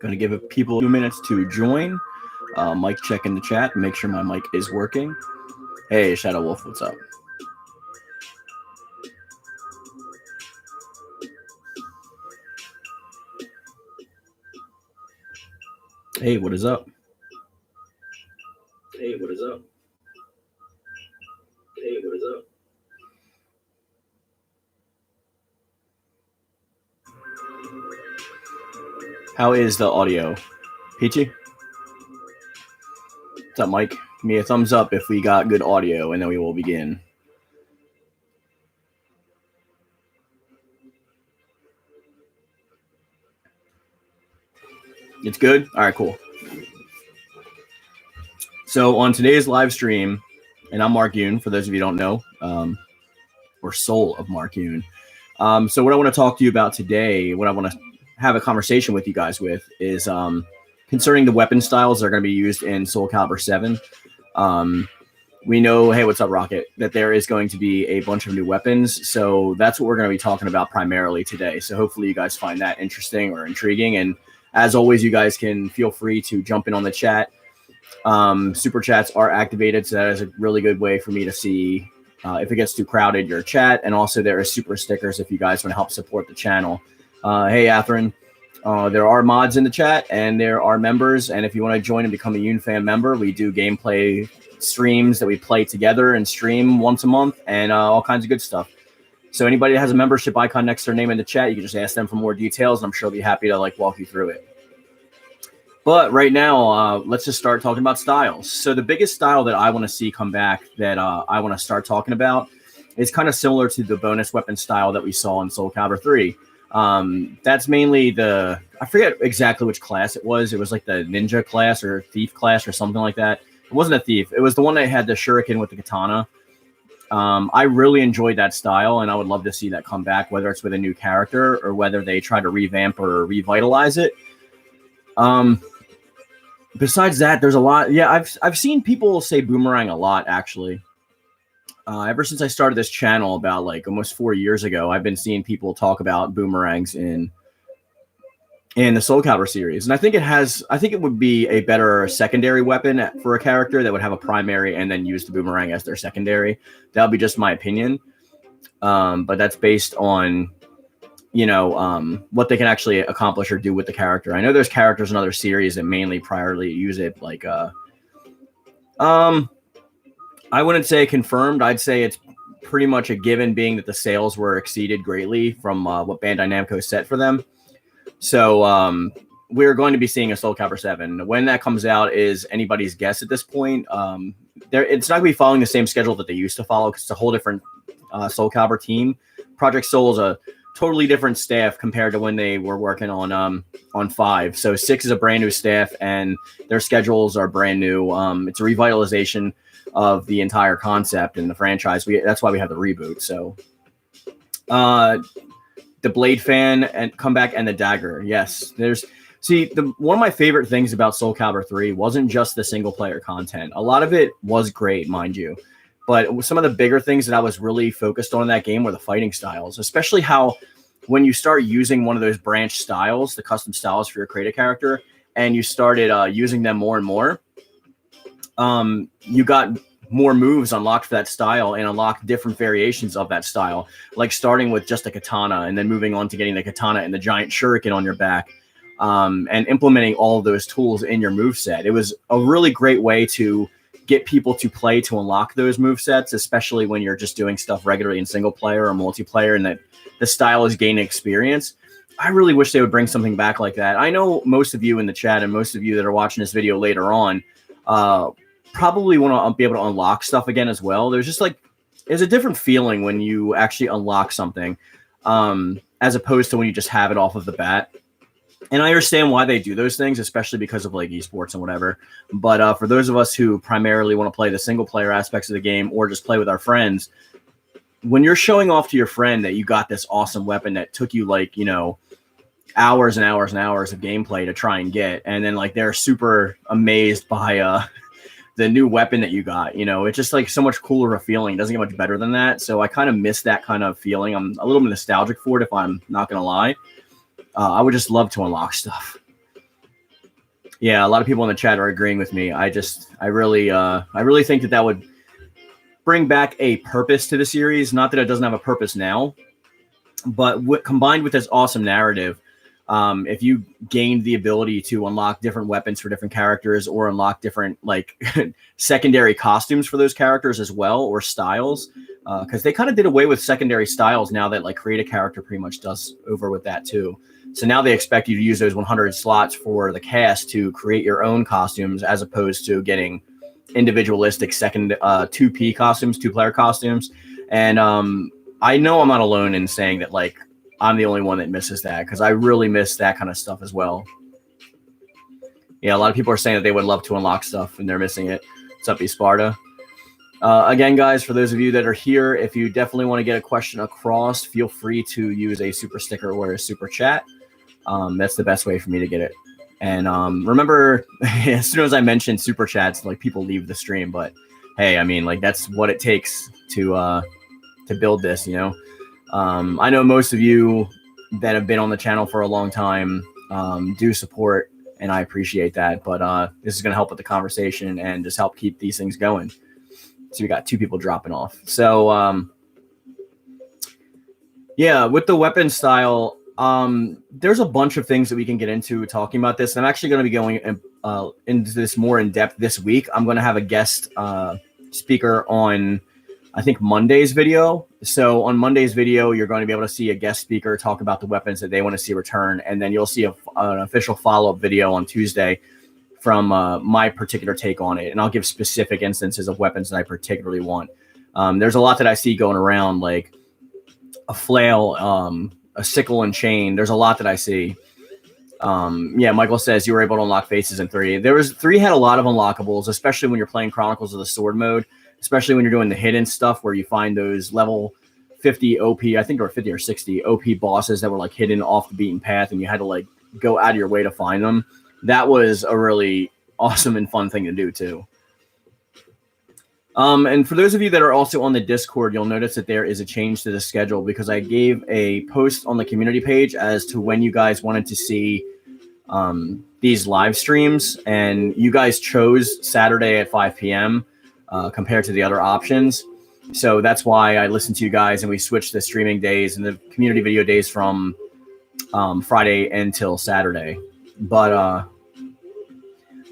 Going to give people 2 minutes to join. Mic check in the chat. Make sure my mic is working. Hey, Shadow Wolf, what's up? Hey, what is up? Hey, what is up? Hey, what is up? How is the audio? Peachy? What's up, Mike? Give me a thumbs up if we got good audio, and then we will begin. It's good? All right, cool. So on today's live stream, and I'm Mark Yoon, for those of you who don't know, or Soul of Mark Yoon. So what I want to talk to you about today, what I want to have a conversation with you guys with is concerning the weapon styles that are going to be used in Soul Calibur VII. We know, hey, what's up, Rocket, that there is going to be a bunch of new weapons. So that's what we're going to be talking about primarily today. So hopefully you guys find that interesting or intriguing. And as always, you guys can feel free to jump in on the chat. Super chats are activated, so that is a really good way for me to see if it gets too crowded, your chat. And also there are super stickers if you guys want to help support the channel. Hey, Atherin, there are mods in the chat and there are members. And if you want to join and become a Yoon-Fam member, we do gameplay streams that we play together and stream once a month and all kinds of good stuff. So anybody that has a membership icon next to their name in the chat, you can just ask them for more details, and I'm sure they'll be happy to walk you through it. But right now, let's just start talking about styles. So the biggest style that I want to see come back that I want to start talking about is kind of similar to the bonus weapon style that we saw in Soul Calibur 3. That's mainly I forget exactly which class it was. It was like the ninja class or thief class or something like that. It wasn't a thief. It was the one that had the shuriken with the katana. I really enjoyed that style, and I would love to see that come back, whether it's with a new character or whether they try to revamp or revitalize it. Besides that, there's a lot. Yeah, I've seen people say boomerang a lot, actually. Ever since I started this channel about almost 4 years ago, I've been seeing people talk about boomerangs in the Soul Calibur series. And I think it would be a better secondary weapon for a character that would have a primary and then use the boomerang as their secondary. That would be just my opinion. But that's based on, what they can actually accomplish or do with the character. I know there's characters in other series that mainly priorly use it. I wouldn't say confirmed. I'd say it's pretty much a given, being that the sales were exceeded greatly from what Bandai Namco set for them. So we're going to be seeing a Soul Calibur 7. When that comes out is anybody's guess at this point. It's not going to be following the same schedule that they used to follow, because it's a whole different Soul Calibur team. Project Soul is a totally different staff compared to when they were working on 5. So 6 is a brand new staff, and their schedules are brand new. It's a revitalization of the entire concept and the franchise. That's why we have the reboot. So the Blade fan and comeback and the dagger. Yes, one of my favorite things about Soul Calibur 3 wasn't just the single player content. A lot of it was great, mind you. But some of the bigger things that I was really focused on in that game were the fighting styles, especially how when you start using one of those branch styles, the custom styles for your creative character, and you started using them more and more, you got more moves unlocked for that style and unlocked different variations of that style, like starting with just a katana and then moving on to getting the katana and the giant shuriken on your back, and implementing all of those tools in your moveset. It was a really great way to get people to play to unlock those movesets, especially when you're just doing stuff regularly in single player or multiplayer and that the style is gaining experience. I really wish they would bring something back like that. I know most of you in the chat and most of you that are watching this video later on probably want to be able to unlock stuff again as well. There's a different feeling when you actually unlock something as opposed to when you just have it off of the bat. And I understand why they do those things, especially because of esports and whatever. But for those of us who primarily want to play the single player aspects of the game or just play with our friends, when you're showing off to your friend that you got this awesome weapon that took you hours and hours and hours of gameplay to try and get, and then they're super amazed by the new weapon that you got, it's just so much cooler of a feeling. It doesn't get much better than that. So I kind of miss that kind of feeling. I'm a little bit nostalgic for it, if I'm not going to lie. I would just love to unlock stuff. Yeah, a lot of people in the chat are agreeing with me. I really think that would bring back a purpose to the series. Not that it doesn't have a purpose now, but combined with this awesome narrative, if you gained the ability to unlock different weapons for different characters or unlock different like secondary costumes for those characters as well, or styles, because they kind of did away with secondary styles now that like Create a Character pretty much does over with that too. So now they expect you to use those 100 slots for the cast to create your own costumes, as opposed to getting individualistic 2P costumes, 2-player costumes. And I know I'm not alone in saying that like I'm the only one that misses that, because I really miss that kind of stuff as well. Yeah, a lot of people are saying that they would love to unlock stuff and they're missing it. What's up, Sparta? Again, guys, for those of you that are here, if you definitely want to get a question across, feel free to use a super sticker or a super chat. That's the best way for me to get it. And remember, as soon as I mention super chats, like people leave the stream. But hey, I mean, like that's what it takes to build this, you know. I know most of you that have been on the channel for a long time do support, and I appreciate that. But this is going to help with the conversation and just help keep these things going. So we got 2 people dropping off. So yeah, with the weapon style, there's a bunch of things that we can get into talking about this. I'm actually going to be going into this more in depth this week. I'm going to have a guest speaker on, I think, Monday's video. So on Monday's video, you're going to be able to see a guest speaker talk about the weapons that they want to see return. And then you'll see an official follow-up video on Tuesday from my particular take on it. And I'll give specific instances of weapons that I particularly want. There's a lot that I see going around, like a flail, a sickle and chain. There's a lot that I see. Yeah, Michael says you were able to unlock faces in 3. 3 had a lot of unlockables, especially when you're playing Chronicles of the Sword mode, especially when you're doing the hidden stuff where you find those level 50 OP, I think, or 50 or 60 OP bosses that were like hidden off the beaten path, and you had to like go out of your way to find them. That was a really awesome and fun thing to do too. And for those of you that are also on the Discord, you'll notice that there is a change to the schedule, because I gave a post on the community page as to when you guys wanted to see these live streams, and you guys chose Saturday at 5 p.m. Compared to the other options. So that's why I listened to you guys, and we switched the streaming days and the community video days from Friday until Saturday. But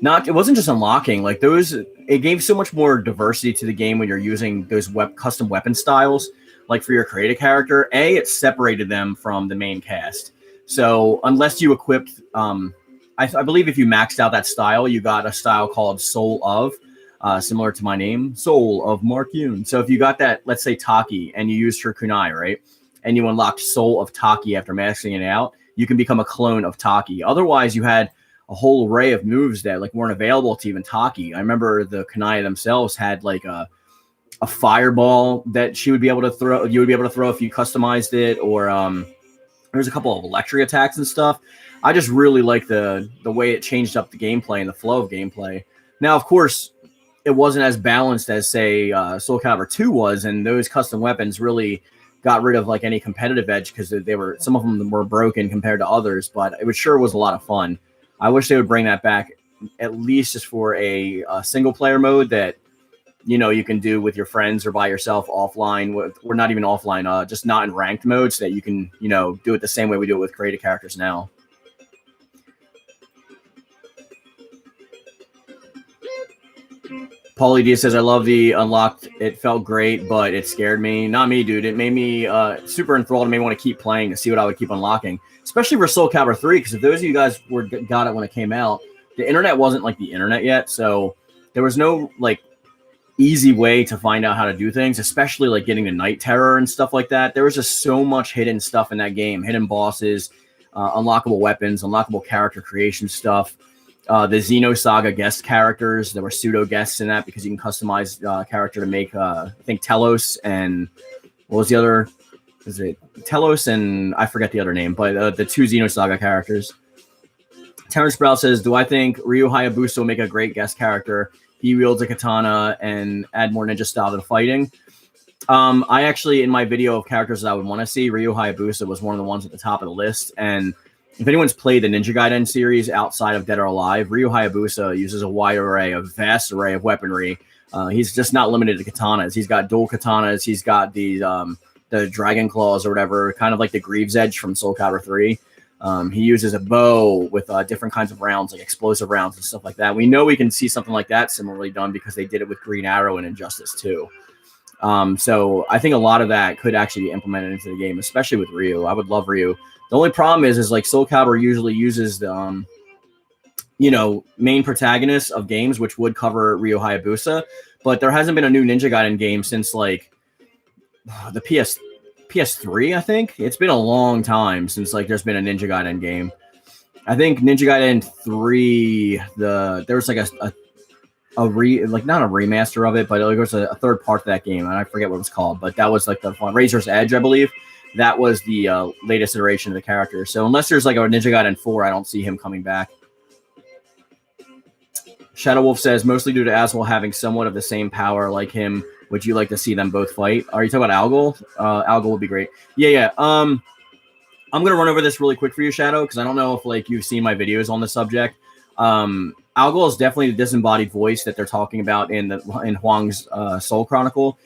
it wasn't just unlocking, like those, it gave so much more diversity to the game when you're using those custom weapon styles. Like for your Create a Character, it separated them from the main cast. So unless you equipped, I believe if you maxed out that style, you got a style called Soul of, similar to my name, Soul of Mark Yoon. So if you got that, let's say Taki, and you used her kunai, right? And you unlocked Soul of Taki after maxing it out, you can become a clone of Taki. Otherwise, you had a whole array of moves that like weren't available to even Taki. I remember the kunai themselves had like a fireball that she would be able to throw. You would be able to throw if you customized it, or there's a couple of electric attacks and stuff. I just really like the way it changed up the gameplay and the flow of gameplay. Now, of course, it wasn't as balanced as, say, Soul Calibur 2 was, and those custom weapons really got rid of like any competitive edge, because some of them were broken compared to others, but it sure was a lot of fun. I wish they would bring that back, at least just for a single player mode that, you know, you can do with your friends or by yourself offline, or not even offline, just not in ranked mode, so that you can, you know, do it the same way we do it with creative characters now. Paulie D says, I love the unlocked. It felt great, but it scared me. Not me, dude. It made me super enthralled and made me want to keep playing to see what I would keep unlocking, especially for Soul Calibur 3, because if those of you guys got it when it came out, the internet wasn't like the internet yet, so there was no like easy way to find out how to do things, especially like getting the night terror and stuff like that. There was just so much hidden stuff in that game, hidden bosses, unlockable weapons, unlockable character creation stuff. The Xenosaga guest characters, there were pseudo guests in that because you can customize character to make, I think, Telos and what was the other? Is it Telos and I forget the other name, but the 2 Xenosaga characters. Terrence Sprout says, do I think Ryu Hayabusa will make a great guest character? He wields a katana and add more ninja style to the fighting. I actually, in my video of characters that I would want to see, Ryu Hayabusa was one of the ones at the top of the list, and if anyone's played the Ninja Gaiden series outside of Dead or Alive, Ryu Hayabusa uses a vast array of weaponry. He's just not limited to katanas. He's got dual katanas. He's got the dragon claws or whatever, kind of like the Greaves Edge from Soul Calibur 3. He uses a bow with different kinds of rounds, like explosive rounds and stuff like that. We know we can see something like that similarly done because they did it with Green Arrow and Injustice 2. So I think a lot of that could actually be implemented into the game, especially with Ryu. I would love Ryu. The only problem is like Soul Calibur usually uses the, main protagonists of games, which would cover Ryu Hayabusa, but there hasn't been a new Ninja Gaiden game since like the PS3, I think. It's been a long time since like there's been a Ninja Gaiden game. I think Ninja Gaiden 3, there was like not a remaster of it, but it was a third part to that game, and I forget what it was called, but that was like the Razor's Edge, I believe. That was the latest iteration of the character. So unless there's like a Ninja Gaiden 4, I don't see him coming back. Shadow Wolf says, mostly due to Aswell having somewhat of the same power like him, would you like to see them both fight? Are you talking about Algol? Algol would be great. Yeah. I'm going to run over this really quick for you, Shadow, because I don't know if like you've seen my videos on the subject. Algol is definitely the disembodied voice that they're talking about in Huang's Soul Chronicle.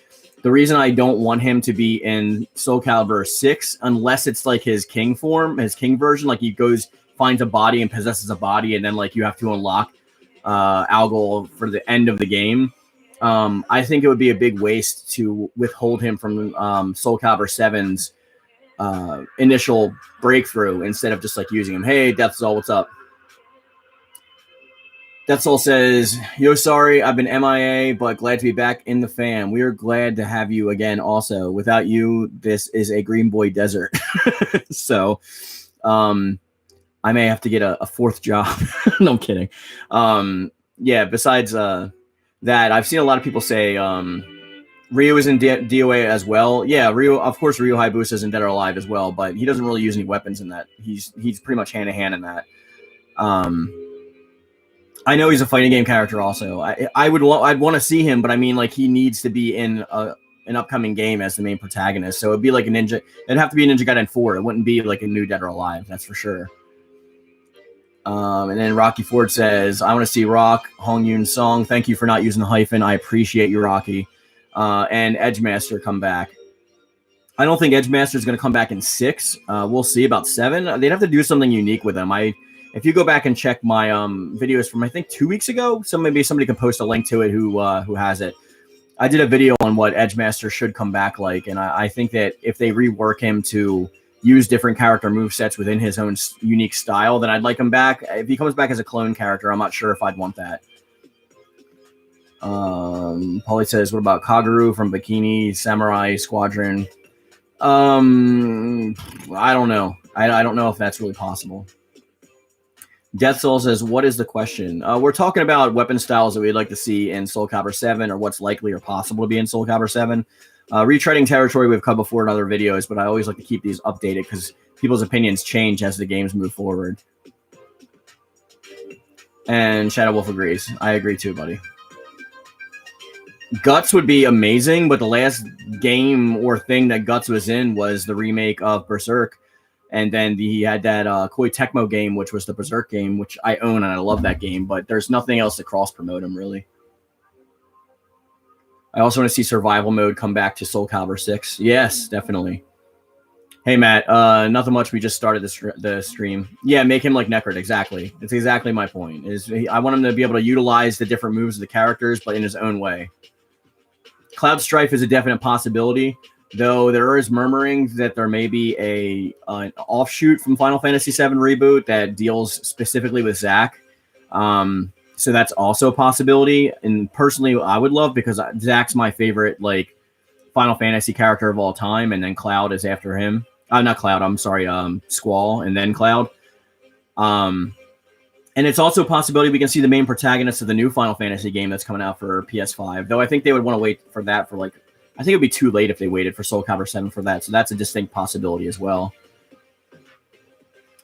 The reason I don't want him to be in Soul Calibur 6, unless it's like his king form, his king version, like he finds a body and possesses a body, and then like you have to unlock Algol for the end of the game. I think it would be a big waste to withhold him from Soul Calibur 7's initial breakthrough instead of just like using him. Hey, Death Soul, what's up? Death Soul says, yo, sorry, I've been MIA, but glad to be back in the fam. We are glad to have you again also. Without you, this is a Green Boy desert. So I may have to get a fourth job. No, I'm kidding. Besides that, I've seen a lot of people say Ryu is in DOA as well. Yeah, Ryu, of course, Ryu Hayabusa is in Dead or Alive as well, but he doesn't really use any weapons in that. He's pretty much hand-to-hand in that. I know he's a fighting game character also. I'd want to see him, but I mean, like, he needs to be in an upcoming game as the main protagonist. So it'd be like it'd have to be a Ninja Gaiden 4. It wouldn't be like a new Dead or Alive, that's for sure. And then Rocky Ford says, I want to see Rock, Hong Yoon Song. Thank you for not using the hyphen. I appreciate you, Rocky. And Edgemaster come back. I don't think Edgemaster is going to come back in 6. We'll see about 7. They'd have to do something unique with him. If you go back and check my videos from I think 2 weeks ago, maybe somebody can post a link to it who has it. I did a video on what Edgemaster should come back like, and I think that if they rework him to use different character movesets within his own unique style, then I'd like him back. If he comes back as a clone character, I'm not sure if I'd want that. Paulie says, what about Kaguru from Bikini Samurai Squadron? I don't know. I don't know if that's really possible. Death Soul says, what is the question? We're talking about weapon styles that we'd like to see in Soul Calibur 7 or what's likely or possible to be in Soul Calibur 7. Retreading territory we've covered before in other videos, but I always like to keep these updated because people's opinions change as the games move forward. And Shadow Wolf agrees. I agree too, buddy. Guts would be amazing, but the last game or thing that Guts was in was the remake of Berserk. And then he had that Koei Tecmo game, which was the Berserk game, which I own, and I love that game. But there's nothing else to cross-promote him, really. I also want to see survival mode come back to Soul Calibur 6. Yes, definitely. Hey, Matt. Nothing much. We just started the stream. Yeah, make him like Necrot. Exactly. That's exactly my point. I want him to be able to utilize the different moves of the characters, but in his own way. Cloud Strife is a definite possibility. Though there is murmuring that there may be an offshoot from Final Fantasy VII Reboot that deals specifically with Zack. So that's also a possibility. And personally, I would love, because Zack's my favorite like Final Fantasy character of all time, and then Cloud is after him. Not Cloud, I'm sorry, Squall, and then Cloud. And it's also a possibility we can see the main protagonist of the new Final Fantasy game that's coming out for PS5. Though I think they would want to wait for that for like, I think it would be too late if they waited for Soul Calibur 7 for that. So that's a distinct possibility as well.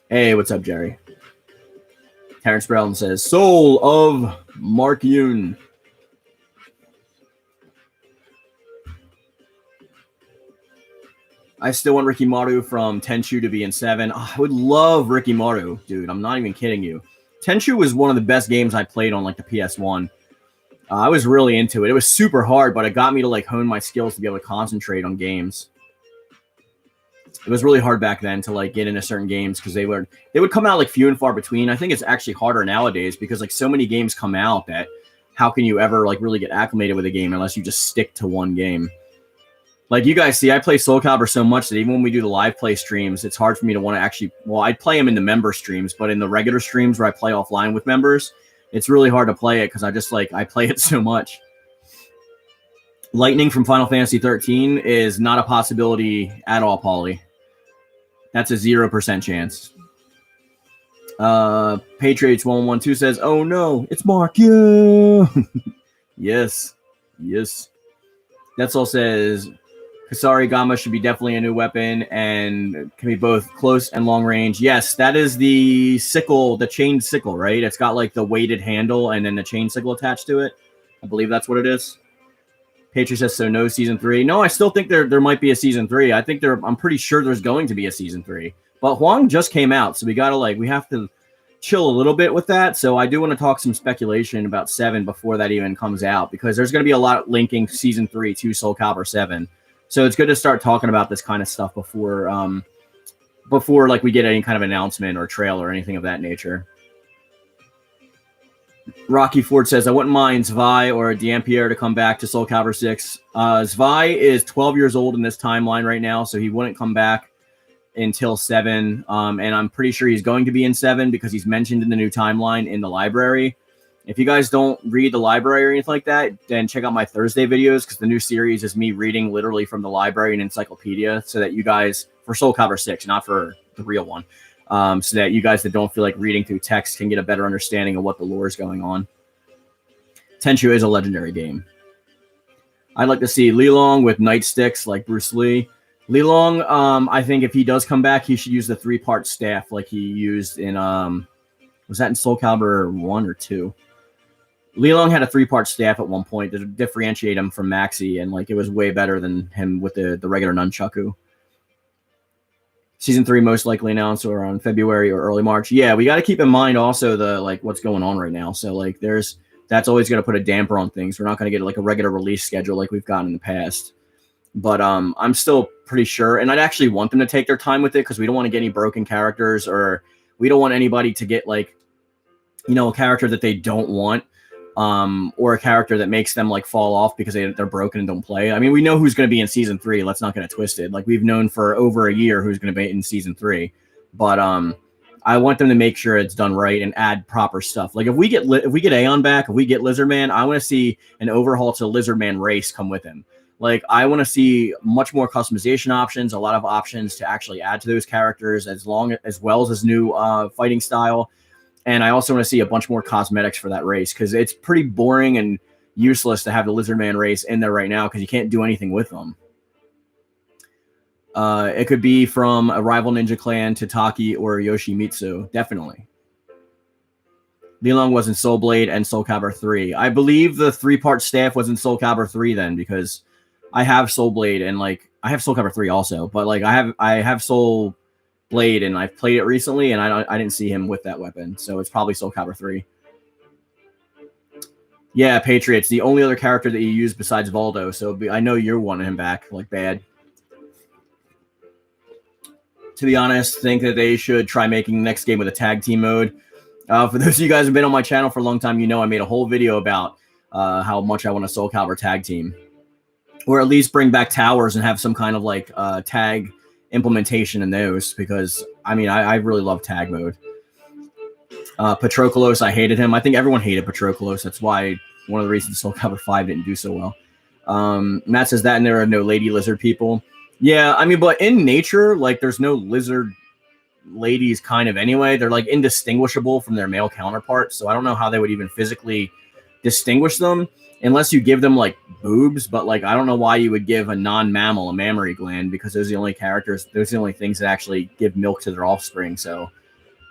Hey, what's up, Jerry? Terrence Brown says, Soul of Mark Yoon. I still want Rikimaru from Tenchu to be in 7. Oh, I would love Rikimaru, dude. I'm not even kidding you. Tenchu was one of the best games I played on like the PS1. I was really into it. It was super hard, but it got me to like hone my skills to be able to concentrate on games. It was really hard back then to like get into certain games because they would come out like few and far between. I think it's actually harder nowadays because like so many games come out that how can you ever like really get acclimated with a game unless you just stick to one game? Like you guys see, I play Soul Calibur so much that even when we do the live play streams, it's hard for me to want to actually, well, I'd play them in the member streams, but in the regular streams where I play offline with members, it's really hard to play it because I play it so much. Lightning from Final Fantasy 13 is not a possibility at all, Paulie. That's a 0% chance. Patriots 112 says, "Oh no, it's Mark." Yeah. Yes. That's all says Kasari Gama should be definitely a new weapon and can be both close and long range. Yes, that is the sickle, the chain sickle, right? It's got like the weighted handle and then the chain sickle attached to it. I believe that's what it is. Patriot says, so no season 3. No, I still think there might be a season 3. I'm pretty sure there's going to be a season 3. But Huang just came out, so we have to chill a little bit with that. So I do want to talk some speculation about 7 before that even comes out, because there's going to be a lot linking season 3 to Soul Calibur 7. So it's good to start talking about this kind of stuff before like we get any kind of announcement or trailer or anything of that nature. Rocky Ford says, I wouldn't mind Zwei or Dampierre to come back to Soul Calibur 6. Zwei is 12 years old in this timeline right now, so he wouldn't come back until 7. And I'm pretty sure he's going to be in 7 because he's mentioned in the new timeline in the library. If you guys don't read the library or anything like that, then check out my Thursday videos, because the new series is me reading literally from the library and encyclopedia, so that you guys, for Soul Calibur 6, not for the real one, so that you guys that don't feel like reading through text can get a better understanding of what the lore is going on. Tenchu is a legendary game. I'd like to see Lilong with nightsticks like Bruce Lee. Lilong, I think if he does come back, he should use the 3-part staff like he used in, was that in Soul Calibur 1 or 2? Lilong had a 3-part staff at one point to differentiate him from Maxi, and like it was way better than him with the regular nunchaku. Season 3 most likely announced around February or early March. Yeah, we got to keep in mind also the like what's going on right now. So like that's always going to put a damper on things. We're not going to get like a regular release schedule like we've gotten in the past. But I'm still pretty sure, and I'd actually want them to take their time with it, because we don't want to get any broken characters, or we don't want anybody to get like, a character that they don't want. Or a character that makes them like fall off because they're broken and don't play. I mean, we know who's going to be in season 3. Let's not get it twisted. Like we've known for over a year who's going to be in season 3. But I want them to make sure it's done right and add proper stuff. Like if we get Aeon back, if we get Lizardman, I want to see an overhaul to Lizardman race come with him. Like I want to see much more customization options, a lot of options to actually add to those characters, as well as his new fighting style. And I also want to see a bunch more cosmetics for that race, because it's pretty boring and useless to have the Lizardman race in there right now because you can't do anything with them. It could be from a rival ninja clan to Taki or Yoshimitsu, definitely. Lilong was in Soul Blade and Soul Calibur 3. I believe the 3-part staff was in Soul Calibur 3 then, because I have Soul Blade and like I have Soul Calibur 3 also, but like I have Soul Blade and I've played it recently and I didn't see him with that weapon, so it's probably Soul Calibur 3. Yeah, Patriots, the only other character that you use besides Voldo, so I know you're wanting him back like bad. To be honest, think that they should try making the next game with a tag team mode. For those of you guys who have been on my channel for a long time, I made a whole video about how much I want a Soul Calibur tag team, or at least bring back towers and have some kind of like tag implementation in those, because I really love tag mode. Patroclus, I hated him. I think everyone hated Patroclus. That's why one of the reasons Soul Calibur 5 didn't do so well. Matt says that, and there are no lady lizard people. Yeah, but in nature, like there's no lizard ladies kind of anyway. They're like indistinguishable from their male counterparts, so I don't know how they would even physically distinguish them unless you give them like boobs. But like I don't know why you would give a non-mammal a mammary gland, because those are the only things that actually give milk to their offspring. So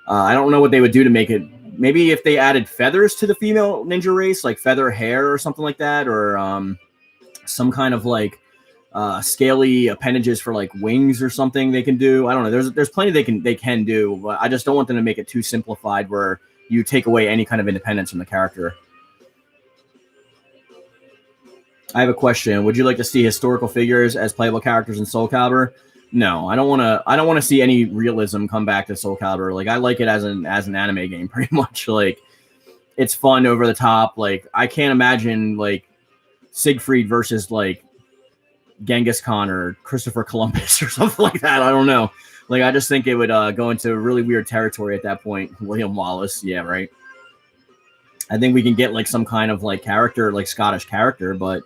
I don't know what they would do to make it. Maybe if they added feathers to the female ninja race, like feather hair or something like that, or some kind of like scaly appendages for like wings or something they can do. I don't know. There's plenty they can do, but I just don't want them to make it too simplified where you take away any kind of independence from the character. I have a question. Would you like to see historical figures as playable characters in Soul Calibur? No, I don't want to see any realism come back to Soul Calibur. Like, I like it as an anime game pretty much. Like, it's fun, over the top. Like, I can't imagine like Siegfried versus like Genghis Khan or Christopher Columbus or something like that. I don't know. Like, I just think it would go into really weird territory at that point. William Wallace, yeah, right. I think we can get like some kind of like character, like Scottish character, but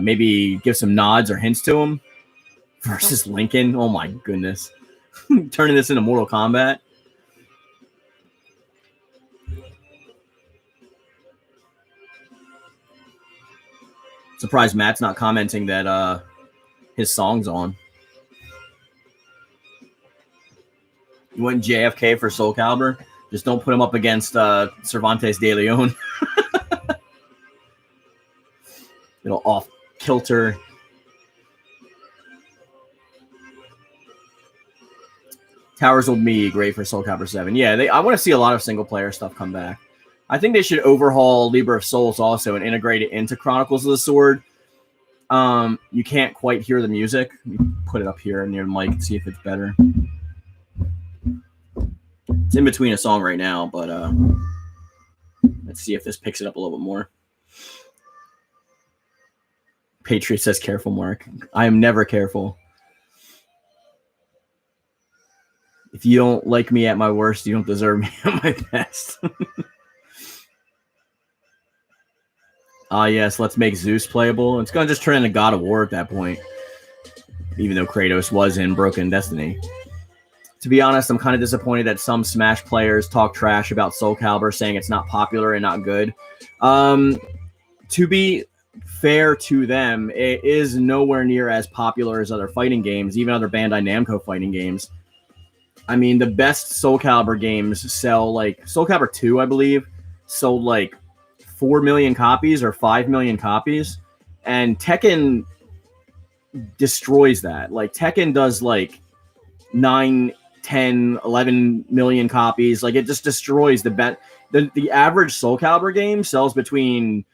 maybe give some nods or hints to him versus Lincoln. Oh my goodness. Turning this into Mortal Kombat. Surprised Matt's not commenting that his song's on. You went JFK for Soul Calibur? Just don't put him up against Cervantes de Leon. It'll off kilter. Towers Old Me, great for Soul Calibur 7. Yeah, I want to see a lot of single player stuff come back. I think they should overhaul Libra of Souls also and integrate it into Chronicles of the Sword. You can't quite hear the music. Let me put it up here near the mic and see if it's better. It's in between a song right now, but let's see if this picks it up a little bit more. Patriot says, careful, Mark. I am never careful. If you don't like me at my worst, you don't deserve me at my best. Yes, let's make Zeus playable. It's going to just turn into God of War at that point. Even though Kratos was in Broken Destiny. To be honest, I'm kind of disappointed that some Smash players talk trash about Soul Calibur, saying it's not popular and not good. To be fair to them, it is nowhere near as popular as other fighting games, even other Bandai Namco fighting games. I mean, the best Soul Calibur games sell, like, Soul Calibur 2, I believe, sold like 4 million copies or 5 million copies. And Tekken destroys that. Like, Tekken does like 9, 10, 11 million copies. Like, it just destroys the bet. The average Soul Calibur game sells between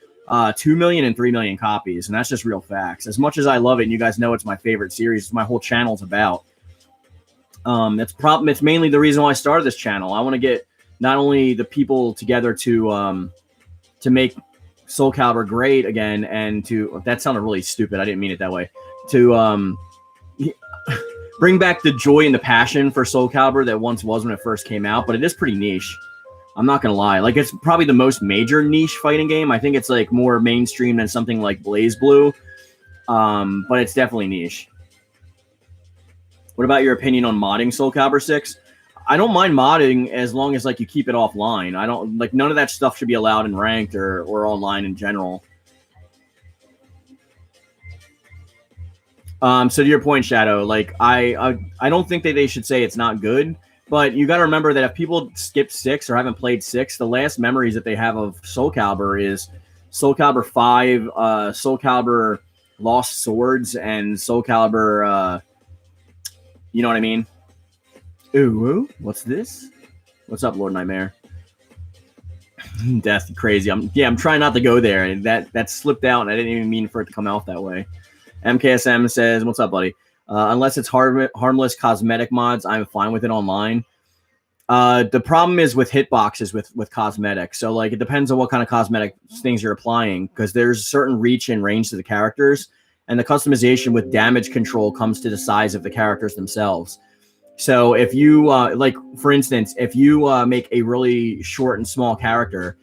2 million and 3 million copies. And that's just real facts. As much as I love it, and you guys know it's my favorite series, my whole channel's about. It's mainly the reason why I started this channel. I want to get not only the people together to make Soul Calibur great again, and to, that sounded really stupid. I didn't mean it that way. To bring back the joy and the passion for Soul Calibur that once was when it first came out, but it is pretty niche. I'm not going to lie. Like, it's probably the most major niche fighting game. I think it's like more mainstream than something like BlazBlue. But it's definitely niche. What about your opinion on modding Soul Calibur 6? I don't mind modding as long as like you keep it offline. I don't like, none of that stuff should be allowed in ranked or online in general. So to your point, Shadow, like I don't think that they should say it's not good, but you got to remember that if people skip 6 or haven't played 6, the last memories that they have of Soul Calibur is Soul Calibur 5, Soul Calibur Lost Swords, and Soul Calibur. You know what I mean? Ooh, what's this? What's up, Lord Nightmare? Death, crazy. I'm trying not to go there, and that slipped out, and I didn't even mean for it to come out that way. MKSM says, "What's up, buddy? Unless it's harmless cosmetic mods, I'm fine with it online." The problem is with hitboxes with cosmetics. So like, it depends on what kind of cosmetic things you're applying, because there's certain reach and range to the characters. And the customization with damage control comes to the size of the characters themselves. So if you, like, for instance, if you make a really short and small character,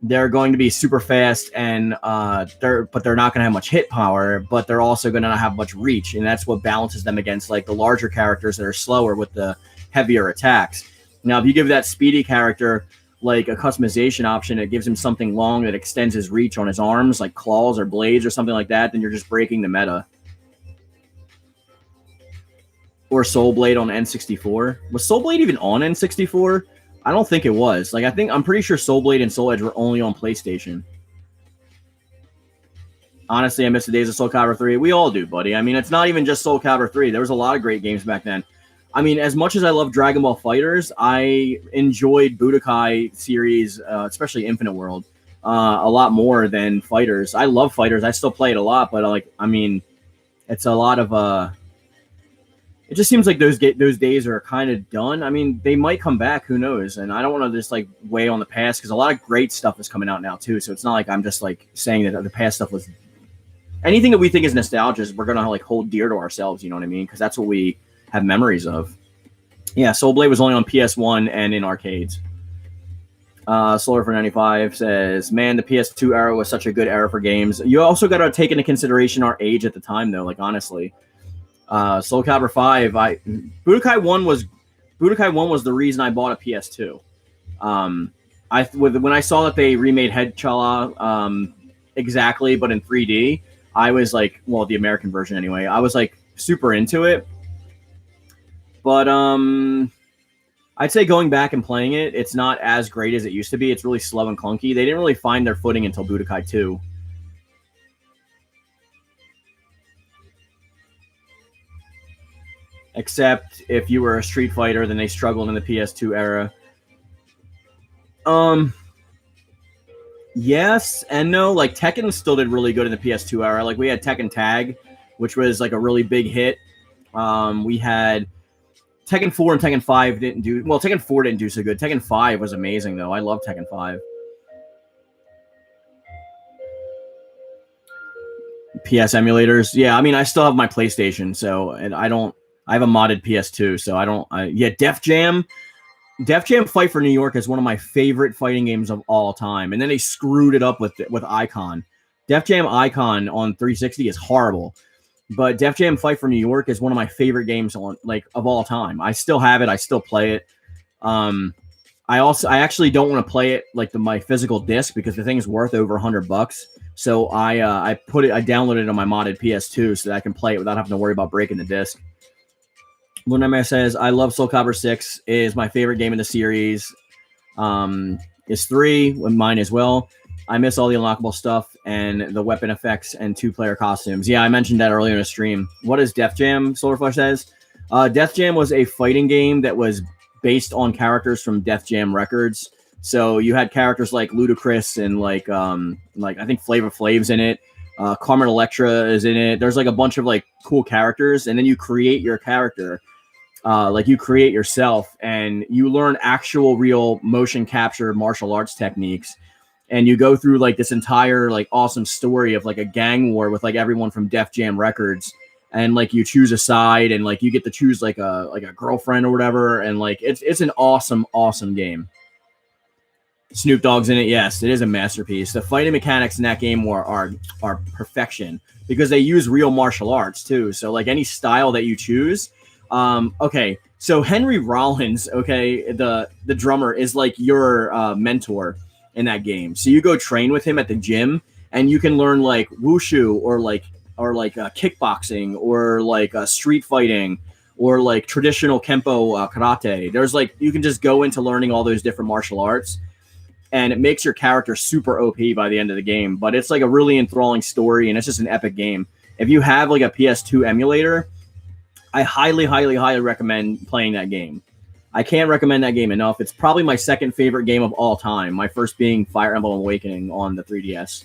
they're going to be super fast, and they're not going to have much hit power, but they're also going to not have much reach. And that's what balances them against like the larger characters that are slower with the heavier attacks. Now, if you give that speedy character like a customization option, it gives him something long that extends his reach on his arms, like claws or blades or something like that, then you're just breaking the meta. Or Soul Blade on N64. Was Soul Blade even on N64? I don't think it was. Like, I'm pretty sure Soul Blade and Soul Edge were only on PlayStation. Honestly, I miss the days of Soul Calibur 3. We all do, buddy. I mean, it's not even just Soul Calibur 3. There was a lot of great games back then. I mean, as much as I love Dragon Ball FighterZ, I enjoyed Budokai series, especially Infinite World, a lot more than FighterZ. I love FighterZ. I still play it a lot, but I mean, it's a lot of it just seems like those days are kind of done. I mean, they might come back. Who knows? And I don't want to just like weigh on the past because a lot of great stuff is coming out now too. So it's not like I'm just like saying that the past stuff was anything that we think is nostalgia. We're gonna like hold dear to ourselves. You know what I mean? Because that's what we have memories of. Yeah, Soul Blade was only on PS1 and in arcades. Solar for 95 says, "Man, the PS2 era was such a good era for games. You also got to take into consideration our age at the time, though. Like honestly." Soul Calibur 5, Budokai 1 was the reason I bought a PS2. When I saw that they remade Head Chala exactly, but in 3D, I was like, well, the American version anyway. I was like super into it. But I'd say going back and playing it, it's not as great as it used to be. It's really slow and clunky. They didn't really find their footing until Budokai 2. Except if you were a Street Fighter, then they struggled in the PS2 era. Yes and no. Like Tekken still did really good in the PS2 era. Like we had Tekken Tag, which was like a really big hit. We had Tekken 4 and Tekken 5 didn't do well. Tekken 4 didn't do so good. Tekken 5 was amazing though. I love Tekken 5. PS emulators. Yeah, I mean I still have my PlayStation, so and I have a modded PS2, so yeah, Def Jam Fight for New York is one of my favorite fighting games of all time. And then they screwed it up with Icon. Def Jam Icon on 360 is horrible. But Def Jam Fight for New York is one of my favorite games of all time. I still have it. I still play it. I actually don't want to play it like my physical disc because the thing is worth over $100. So I downloaded it on my modded PS2 so that I can play it without having to worry about breaking the disc. Lunamare says, I love Soul Calibur 6. Is my favorite game in the series. Is 3, mine as well. I miss all the unlockable stuff and the weapon effects and 2-player costumes. Yeah, I mentioned that earlier in the stream. What is Def Jam? Solarflush says. Def Jam was a fighting game that was based on characters from Def Jam Records. So you had characters like Ludacris and like I think Flavor Flav's in it. Carmen Electra is in it. There's like a bunch of like cool characters, and then you create your character. Like you create yourself and you learn actual real motion capture martial arts techniques. And you go through like this entire like awesome story of like a gang war with like everyone from Def Jam Records. And like you choose a side and like you get to choose like a girlfriend or whatever. And like it's an awesome, awesome game. Snoop Dogg's in it. Yes, it is a masterpiece. The fighting mechanics in that game are perfection because they use real martial arts too. So like any style that you choose. Okay, so Henry Rollins, okay, the drummer is like your mentor in that game. So you go train with him at the gym, and you can learn like wushu or kickboxing or like street fighting or like traditional kempo karate. There's like you can just go into learning all those different martial arts, and it makes your character super OP by the end of the game. But it's like a really enthralling story, and it's just an epic game. If you have like a PS2 emulator, I highly, highly, highly recommend playing that game. I can't recommend that game enough. It's probably my second favorite game of all time. My first being Fire Emblem Awakening on the 3DS.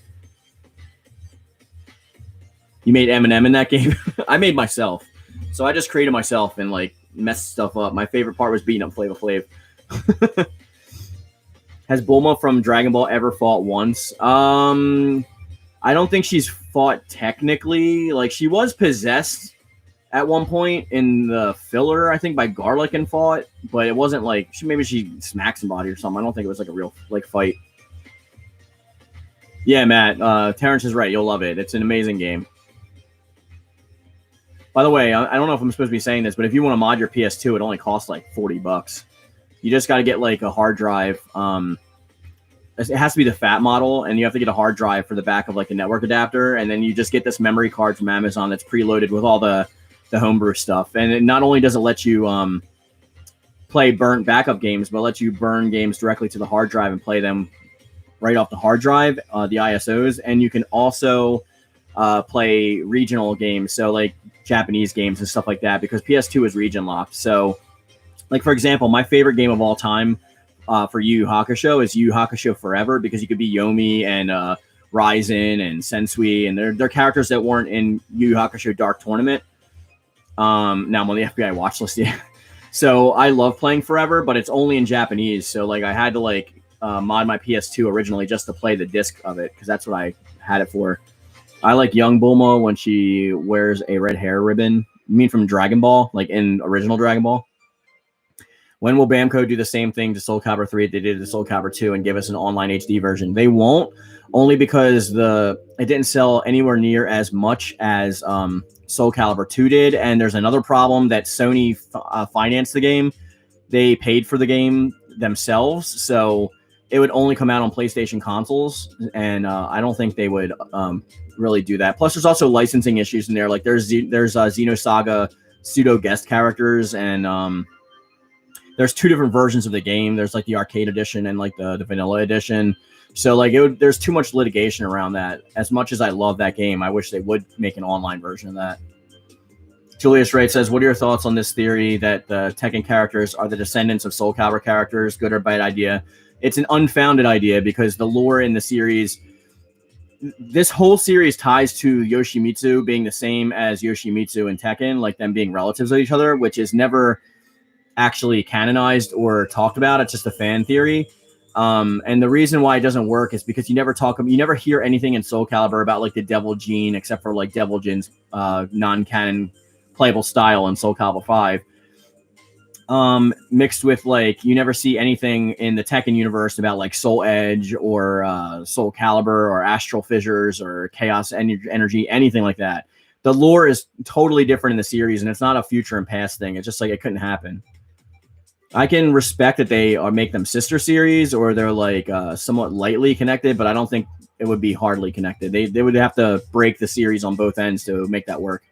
You made Eminem in that game? I made myself. So I just created myself and like messed stuff up. My favorite part was beating up Flavor Flav. Has Bulma from Dragon Ball ever fought once? I don't think she's fought technically. Like she was possessed at one point in the filler, I think, by Garlic and fought, but it wasn't like maybe she smacked somebody or something. I don't think it was like a real like fight. Yeah, Matt. Terrence is right. You'll love it. It's an amazing game. By the way, I don't know if I'm supposed to be saying this, but if you want to mod your PS2, it only costs like $40. You just got to get like a hard drive. It has to be the fat model, and you have to get a hard drive for the back of like a network adapter, and then you just get this memory card from Amazon that's preloaded with all the homebrew stuff. And it not only does it let you play burnt backup games, but it lets you burn games directly to the hard drive and play them right off the hard drive, the ISOs. And you can also play regional games, so like Japanese games and stuff like that, because PS2 is region locked. So, like for example, my favorite game of all time for Yu Yu Hakusho is Yu Yu Hakusho Forever, because you could be Yomi and Ryzen and Sensui, and they're characters that weren't in Yu Yu Hakusho Dark Tournament. Now I'm on the FBI watch list. Yeah. So I love playing Forever, but it's only in Japanese. So like I had to like mod my PS2 originally just to play the disc of it, because that's what I had it for. I like young Bulma when she wears a red hair ribbon. You mean from Dragon Ball, like in original Dragon Ball? When will Bamco do the same thing to Soul Calibur 3 they did to Soul Calibur 2 and give us an online HD version? They won't, only because it didn't sell anywhere near as much as Soul Calibur 2 did. And there's another problem that Sony financed the game. They paid for the game themselves, so it would only come out on PlayStation consoles, and I don't think they would really do that. Plus, there's also licensing issues in there. Like there's Xenosaga pseudo guest characters, and there's two different versions of the game. There's like the arcade edition and like the vanilla edition. So like there's too much litigation around that. As much as I love that game, I wish they would make an online version of that. Julius Wright says, what are your thoughts on this theory that the Tekken characters are the descendants of Soul Calibur characters? Good or bad idea? It's an unfounded idea, because the lore in the series, this whole series ties to Yoshimitsu being the same as Yoshimitsu and Tekken, like them being relatives of each other, which is never actually canonized or talked about. It's just a fan theory. And the reason why it doesn't work is because you never hear anything in Soul Calibur about like the Devil Gene, except for like Devil Gene's non-canon playable style in Soul Calibur 5. Mixed with like, you never see anything in the Tekken universe about like Soul Edge or Soul Calibur or Astral Fissures or Chaos Energy, anything like that. The lore is totally different in the series, and it's not a future and past thing. It's just like it couldn't happen. I can respect that they make them sister series, or they're like somewhat lightly connected, but I don't think it would be hardly connected. They would have to break the series on both ends to make that work.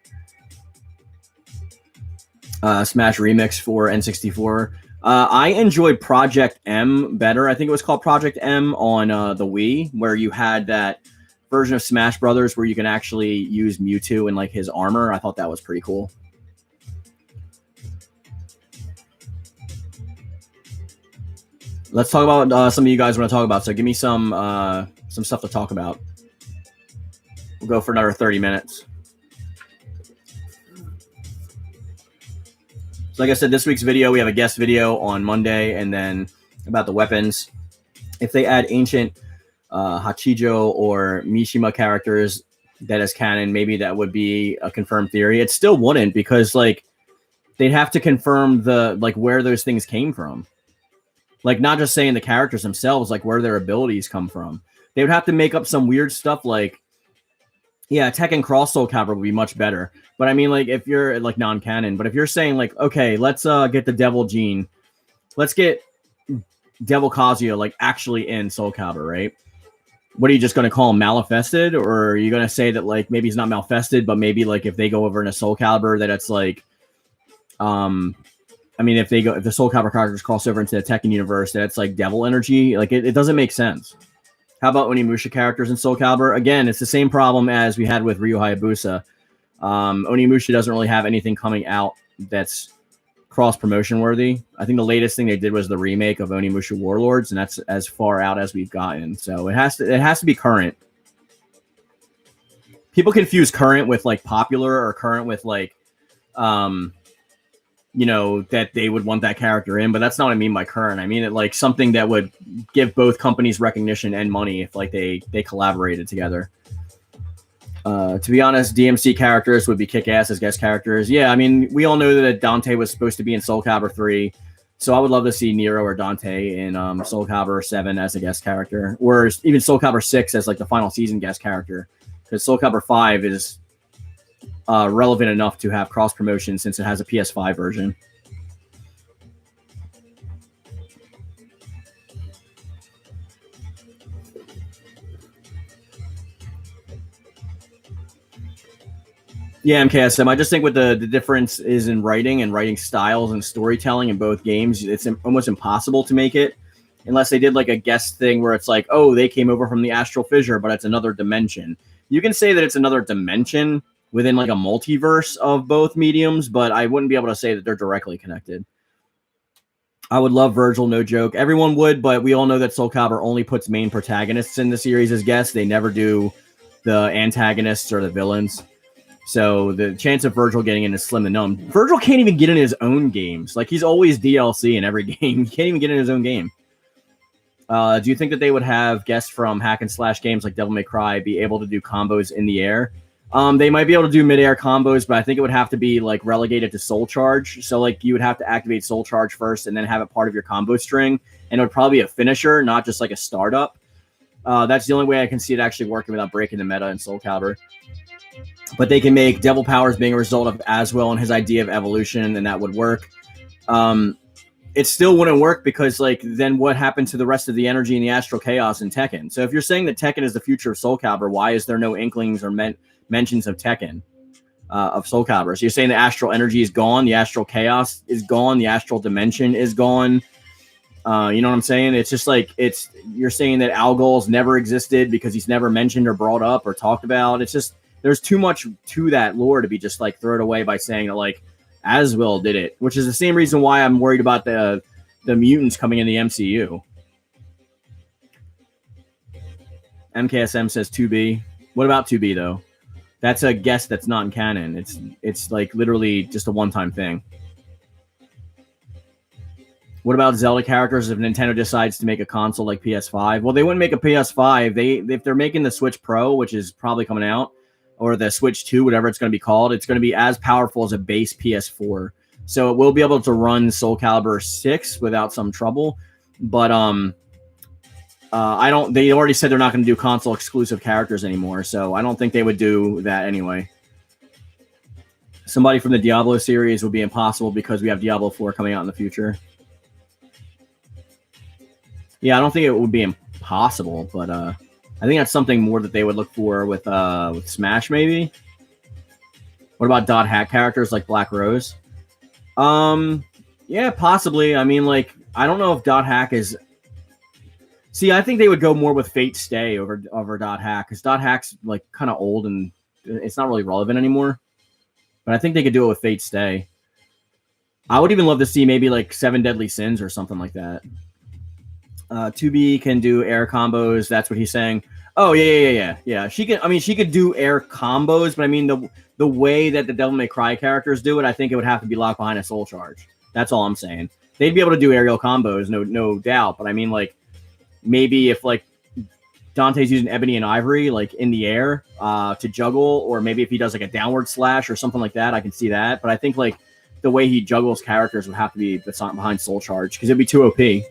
Smash Remix for N64. I enjoyed Project M better. I think it was called Project M on the Wii, where you had that version of Smash Brothers where you can actually use Mewtwo and like his armor. I thought that was pretty cool. Let's talk about some of you guys want to talk about. So give me some stuff to talk about. We'll go for another 30 minutes. So like I said, this week's video, we have a guest video on Monday, and then about the weapons. If they add ancient Hachijo or Mishima characters that is canon, maybe that would be a confirmed theory. It still wouldn't, because like they'd have to confirm the like where those things came from. Like not just saying the characters themselves, like where their abilities come from. They would have to make up some weird stuff like, yeah, Tekken Cross Soul Calibur would be much better. But I mean, like if you're like non-canon, but if you're saying like, okay, let's get the Devil Gene, let's get Devil Kazuya like actually in Soul Calibur, right? What are you just going to call him, Malifested? Or are you going to say that like maybe he's not Malifested, but maybe like if they go over in a Soul Calibur that it's like, I mean, if the Soul Calibur characters cross over into the Tekken universe, that's like devil energy. Like it doesn't make sense. How about Onimusha characters in Soul Calibur? Again, it's the same problem as we had with Ryu Hayabusa. Onimusha doesn't really have anything coming out that's cross promotion worthy. I think the latest thing they did was the remake of Onimusha Warlords, and that's as far out as we've gotten. So it has to be current. People confuse current with like popular, or current with like you know, that they would want that character in, but that's not what I mean by current. I mean it like something that would give both companies recognition and money if like they collaborated together. To be honest, DMC characters would be kick-ass as guest characters. Yeah, I mean, we all know that Dante was supposed to be in Soul Calibur 3, so I would love to see Nero or Dante in Soul Calibur 7 as a guest character, or even Soul Calibur 6 as like the final season guest character, because Soul Calibur 5 is relevant enough to have cross promotion since it has a PS5 version. Yeah, MKSM. I just think with the difference is in writing and writing styles and storytelling in both games, it's almost impossible to make it unless they did like a guest thing where it's like, oh, they came over from the Astral Fissure, but it's another dimension. You can say that it's another dimension within like a multiverse of both mediums, but I wouldn't be able to say that they're directly connected. I would love Virgil, no joke. Everyone would, but we all know that Soul Calibur only puts main protagonists in the series as guests. They never do the antagonists or the villains. So the chance of Virgil getting in is slim to none. Virgil can't even get in his own games. Like, he's always DLC in every game. He can't even get in his own game. Do you think that they would have guests from hack and slash games like Devil May Cry be able to do combos in the air? They might be able to do mid-air combos, but I think it would have to be like relegated to Soul Charge. So like you would have to activate Soul Charge first and then have it part of your combo string. And it would probably be a finisher, not just like a startup. That's the only way I can see it actually working without breaking the meta in Soul Calibur. But they can make Devil Powers being a result of Aswell and his idea of evolution, and that would work. It still wouldn't work because, like, then what happened to the rest of the energy in the Astral Chaos in Tekken? So if you're saying that Tekken is the future of Soul Calibur, why is there no inklings or mentions of Tekken, of Soul Calibur? So you're saying the Astral energy is gone, the Astral Chaos is gone, the Astral Dimension is gone. You know what I'm saying? It's just like, you're saying that Algol's never existed because he's never mentioned or brought up or talked about. It's just, there's too much to that lore to be just like thrown away by saying that like Aswell did it, which is the same reason why I'm worried about the mutants coming in the MCU. MKSM says 2B. What about 2B though? That's a guess that's not in canon. It's like literally just a one-time thing. What about Zelda characters if Nintendo decides to make a console like PS5? Well, they wouldn't make a PS5. If they're making the Switch Pro, which is probably coming out, or the Switch 2, whatever it's going to be called, it's going to be as powerful as a base PS4. So it will be able to run Soul Calibur 6 without some trouble. But they already said they're not going to do console exclusive characters anymore, so I don't think they would do that anyway. Somebody from the Diablo series would be impossible because we have Diablo 4 coming out in the future. Yeah, I don't think it would be impossible, but I think that's something more that they would look for with Smash, maybe. What about dot hack characters like Black Rose? Yeah, possibly. I mean, like, I don't know if dot hack is. See, I think they would go more with Fate Stay over dot hack, because dot hack's like kind of old and it's not really relevant anymore. But I think they could do it with Fate Stay. I would even love to see maybe like 7 Deadly Sins or something like that. 2B can do air combos. That's what he's saying. Oh yeah. She could do air combos, but I mean the way that the Devil May Cry characters do it, I think it would have to be locked behind a Soul Charge. That's all I'm saying. They'd be able to do aerial combos, no doubt. But I mean, like, maybe if like Dante's using Ebony and Ivory like in the air to juggle, or maybe if he does like a downward slash or something like that, I can see that. But I think like the way he juggles characters would have to be behind Soul Charge, because it'd be too OP.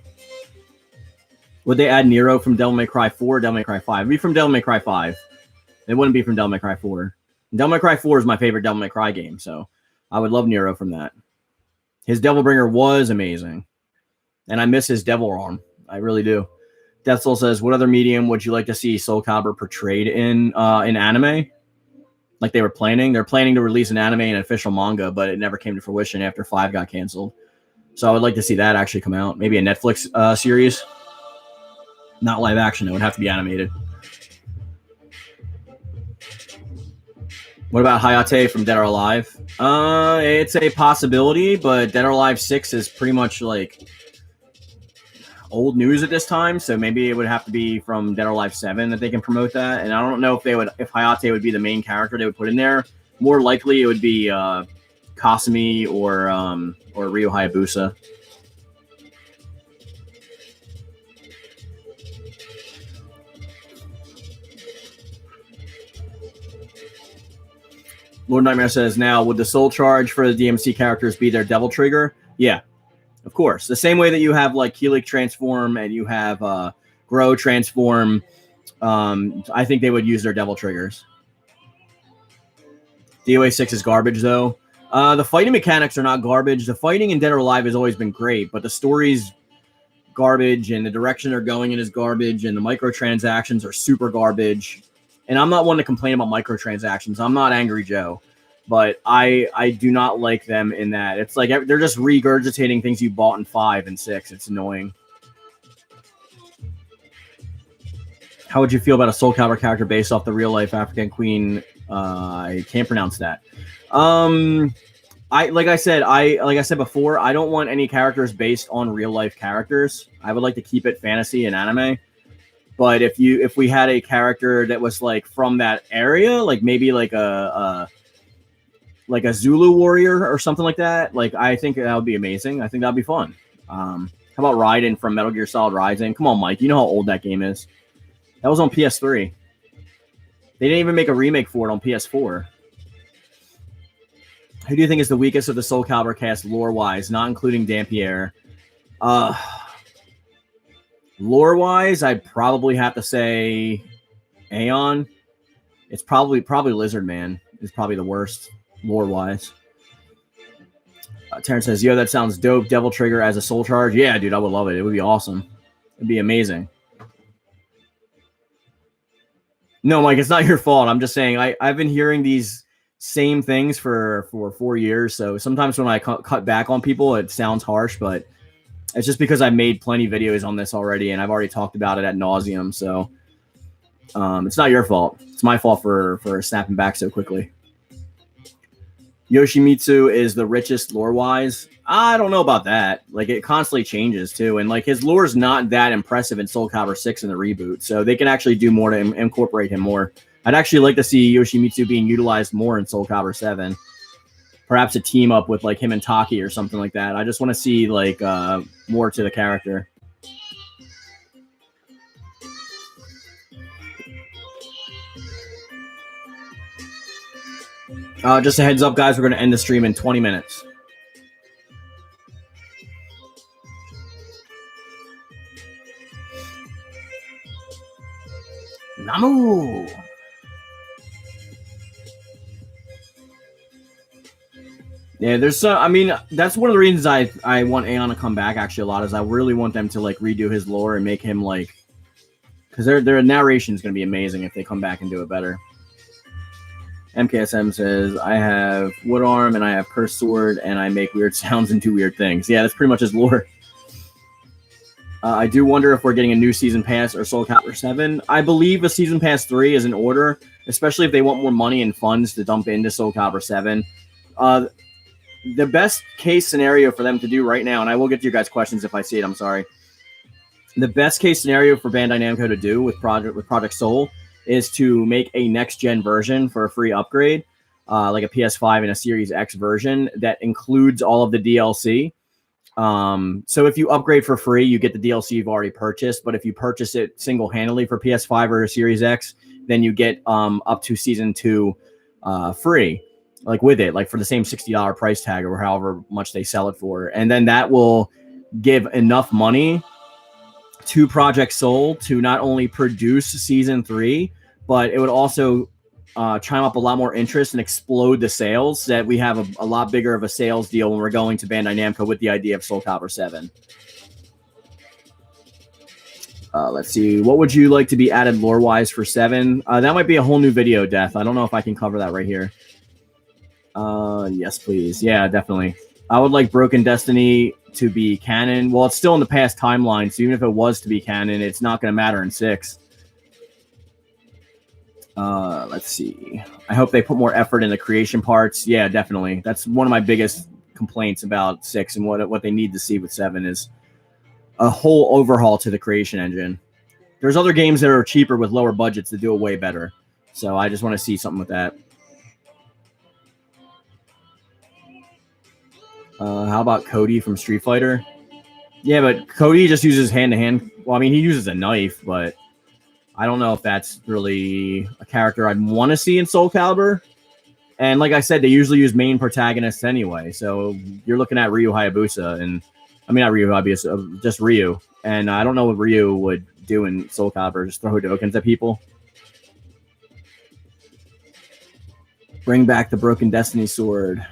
Would they add Nero from Devil May Cry 4 or Devil May Cry 5? It'd be from Devil May Cry 5. It wouldn't be from Devil May Cry 4. Devil May Cry 4 is my favorite Devil May Cry game, so I would love Nero from that. His Devil Bringer was amazing. And I miss his Devil Arm. I really do. Death Soul says, what other medium would you like to see Soul Calibur portrayed in anime? Like they were planning. They're planning to release an anime and an official manga, but it never came to fruition after 5 got canceled. So I would like to see that actually come out. Maybe a Netflix series. Not live action. It would have to be animated. What about Hayate from Dead or Alive? It's a possibility, but Dead or Alive 6 is pretty much like old news at this time, so maybe it would have to be from Dead or Alive 7 that they can promote that. And I don't know if Hayate would be the main character they would put in there. More likely it would be Kasumi or Ryo Hayabusa. Lord Nightmare says, now, would the Soul Charge for the DMC characters be their Devil Trigger? Yeah, of course. The same way that you have, like, Helic Transform and you have Grow Transform, I think they would use their Devil Triggers. DOA 6 is garbage, though. The fighting mechanics are not garbage. The fighting in Dead or Alive has always been great, but the story's garbage, and the direction they're going in is garbage, and the microtransactions are super garbage. And I'm not one to complain about microtransactions. I'm not Angry Joe, but I do not like them in that. It's like they're just regurgitating things you bought in 5 and 6. It's annoying. How would you feel about a Soul Calibur character based off the real life African queen? I can't pronounce that. Like I said before, I don't want any characters based on real life characters. I would like to keep it fantasy and anime. But if we had a character that was like from that area, like maybe like a Zulu warrior or something like that, like I think that would be amazing. I think that'd be fun. How about Raiden from Metal Gear Solid Rising? Come on, Mike. You know how old that game is. That was on PS3. They didn't even make a remake for it on PS4. Who do you think is the weakest of the Soul Calibur cast lore-wise, not including Dampierre? Lore-wise, I'd probably have to say Aeon. It's probably Lizard Man is probably the worst lore-wise. Terrence says, yo, that sounds dope. Devil Trigger as a soul charge. Yeah, dude, I would love it. It would be awesome. It'd be amazing. No, Mike, it's not your fault. I'm just saying I've been hearing these same things for 4 years. So sometimes when I cut back on people, it sounds harsh, but it's just because I made plenty of videos on this already, and I've already talked about it ad nauseum. So it's not your fault. It's my fault for snapping back so quickly. Yoshimitsu is the richest lore-wise. I don't know about that. Like, it constantly changes, too. And, like, his lore is not that impressive in Soul Calibur 6 in the reboot. So they can actually do more to incorporate him more. I'd actually like to see Yoshimitsu being utilized more in Soul Calibur 7. Perhaps a team up with, like, him and Taki or something like that. I just want to see, like, more to the character. Just a heads up, guys. We're going to end the stream in 20 minutes. Namu! Yeah, there's I mean, that's one of the reasons I want Aeon to come back actually a lot, is I really want them to like redo his lore and make him like, because their narration is going to be amazing if they come back and do it better. MKSM says, I have Wood Arm and I have Cursed Sword and I make weird sounds and do weird things. Yeah, that's pretty much his lore. I do wonder if we're getting a new Season Pass or Soul Calibur 7. I believe a Season Pass 3 is in order, especially if they want more money and funds to dump into Soul Calibur 7. The best case scenario for them to do right now, and I will get to your guys' questions if I see it, I'm sorry. The best case scenario for Bandai Namco to do with Project Soul is to make a next-gen version for a free upgrade, like a PS5 and a Series X version that includes all of the DLC. So if you upgrade for free, you get the DLC you've already purchased, but if you purchase it single-handedly for PS5 or Series X, then you get up to Season 2 free, like with it, like for the same $60 price tag or however much they sell it for. And then that will give enough money to Project Soul to not only produce Season 3, but it would also chime up a lot more interest and explode the sales, that we have a lot bigger of a sales deal when we're going to Bandai Namco with the idea of Soul Calibur 7. Let's see. What would you like to be added lore-wise for 7? That might be a whole new video, Death. I don't know if I can cover that right here. Yes, please. Yeah, definitely. I would like Broken Destiny to be canon. Well, it's still in the past timeline, so even if it was to be canon, it's not going to matter in 6. Let's see. I hope they put more effort in the creation parts. Yeah, definitely. That's one of my biggest complaints about 6, and what they need to see with 7 is a whole overhaul to the creation engine. There's other games that are cheaper with lower budgets that do it way better. So I just want to see something with that. How about Cody from Street Fighter? Yeah, but Cody just uses hand-to-hand. Well, I mean, he uses a knife, but I don't know if that's really a character I'd want to see in Soul Calibur. And like I said, they usually use main protagonists anyway. So you're looking at Ryu Hayabusa, and I mean, not Ryu Hayabusa, just Ryu. And I don't know what Ryu would do in Soul Calibur, just throw Hadokens at people. Bring back the Broken Destiny sword.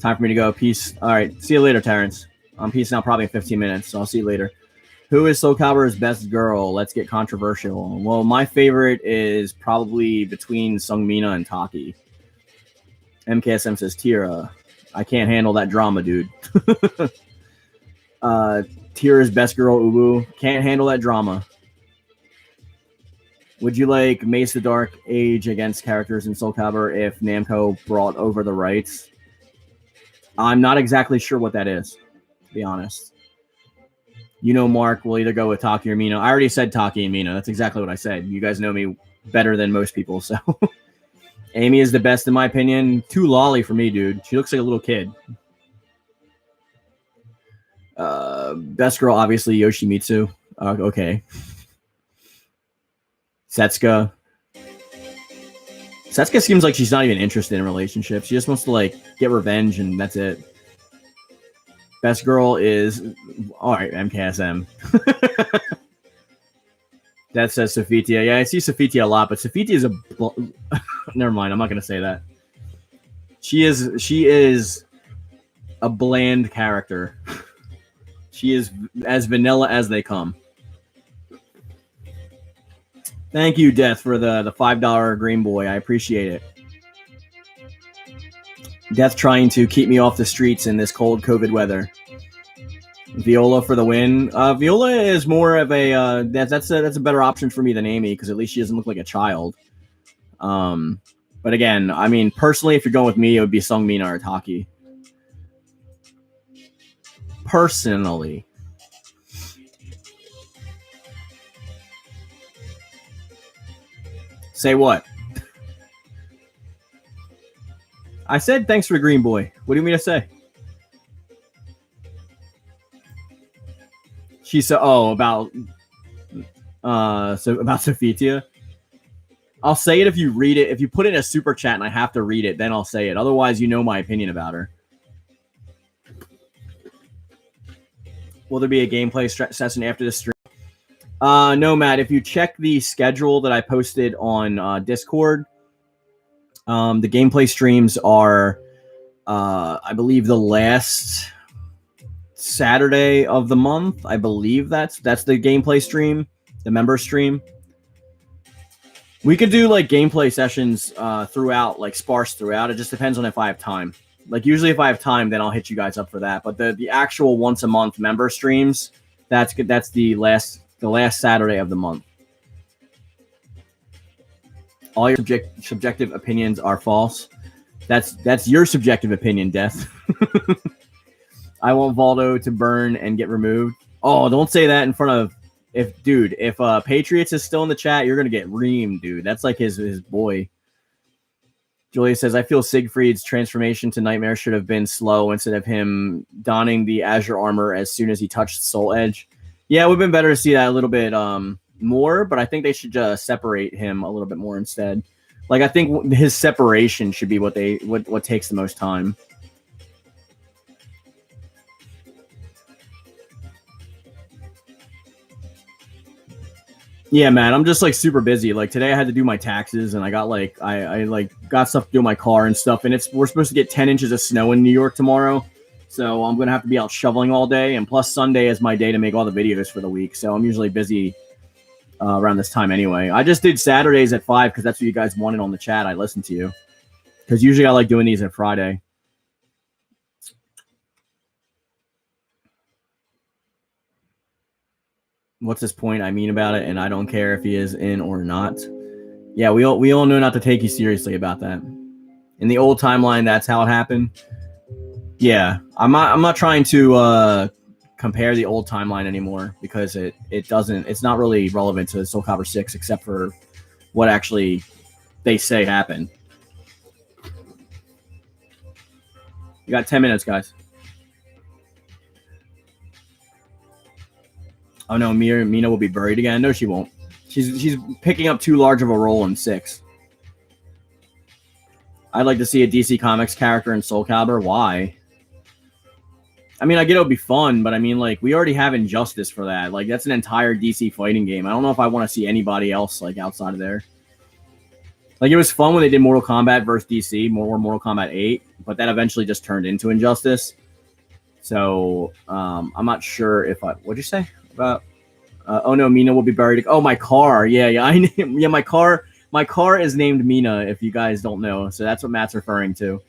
Time for me to go. Peace. All right. See you later, Terrence. I'm peacing out probably in 15 minutes, so I'll see you later. Who is Soul Calibur's best girl? Let's get controversial. Well, my favorite is probably between Sungmina and Taki. MKSM says, Tira, I can't handle that drama, dude. Tira's best girl, Ubu. Can't handle that drama. Would you like Mace the Dark Age against characters in Soul Calibur if Namco brought over the rights? I'm not exactly sure what that is, to be honest. You know, Mark will either go with Taki or Mina. I already said Taki and Mina. That's exactly what I said. You guys know me better than most people, so... Amy is the best in my opinion. Too lolly for me, dude. She looks like a little kid. Best girl, obviously, Yoshimitsu. Okay. Setsuka. Setsuka seems like she's not even interested in relationships. She just wants to, like, get revenge, and that's it. Best girl is... Alright, MKSM. That says Sofitia. Yeah, I see Sofitia a lot, but Sofitia is a... Never mind, I'm not going to say that. She is a bland character. She is as vanilla as they come. Thank you, Death, for the $5 Green Boy. I appreciate it. Death trying to keep me off the streets in this cold COVID weather. Viola for the win. Viola is more of a that's a better option for me than Amy because at least she doesn't look like a child. But again, I mean, personally, if you're going with me, it would be Sungmina or Taki. Personally. Say what? I said thanks for the Green Boy. What do you mean to say? She said, "Oh, about Sofitia." I'll say it if you read it. If you put it in a super chat and I have to read it, then I'll say it. Otherwise, you know my opinion about her. Will there be a gameplay session after the stream? No, Matt. If you check the schedule that I posted on Discord, the gameplay streams are, I believe, the last Saturday of the month. I believe that's the gameplay stream, the member stream. We could do like gameplay sessions throughout, like sparse throughout. It just depends on if I have time. Like usually if I have time, then I'll hit you guys up for that. But the actual once a month member streams, that's good. That's the last Saturday of the month. All your subjective opinions are false. That's your subjective opinion, Death. I want Valdo to burn and get removed. Oh, don't say that in front of... If Patriots is still in the chat, you're going to get reamed, dude. That's like his boy. Julia says, I feel Siegfried's transformation to Nightmare should have been slow instead of him donning the Azure armor as soon as he touched Soul Edge. Yeah, it would have been better to see that a little bit more, but I think they should just separate him a little bit more instead. Like, I think his separation should be what takes the most time. Yeah, man, I'm just like super busy. Like today I had to do my taxes and I got like I got stuff to do in my car and stuff, and we're supposed to get 10 inches of snow in New York tomorrow. So I'm gonna have to be out shoveling all day, and plus Sunday is my day to make all the videos for the week. So I'm usually busy around this time anyway. I just did Saturdays at 5 because that's what you guys wanted on the chat. I listened to you. Because usually I like doing these at Friday. What's his point? I mean about it, and I don't care if he is in or not. Yeah, we all know not to take you seriously about that. In the old timeline, that's how it happened. Yeah, I'm not trying to compare the old timeline anymore because it's not really relevant to Soul Calibur 6 except for what actually they say happened. You got 10 minutes, guys. Oh no, Mina will be buried again. No, she won't. She's picking up too large of a role in 6. I'd like to see a DC Comics character in Soul Calibur. Why? I mean, I get it would be fun, but I mean, like, we already have Injustice for that. Like, that's an entire DC fighting game. I don't know if I want to see anybody else, like, outside of there. Like, it was fun when they did Mortal Kombat versus DC, Mortal Kombat 8, but that eventually just turned into Injustice. So, I'm not sure if what'd you say? About oh no, Mina will be buried. Oh, my car. Yeah, my car is named Mina, if you guys don't know. So that's what Matt's referring to.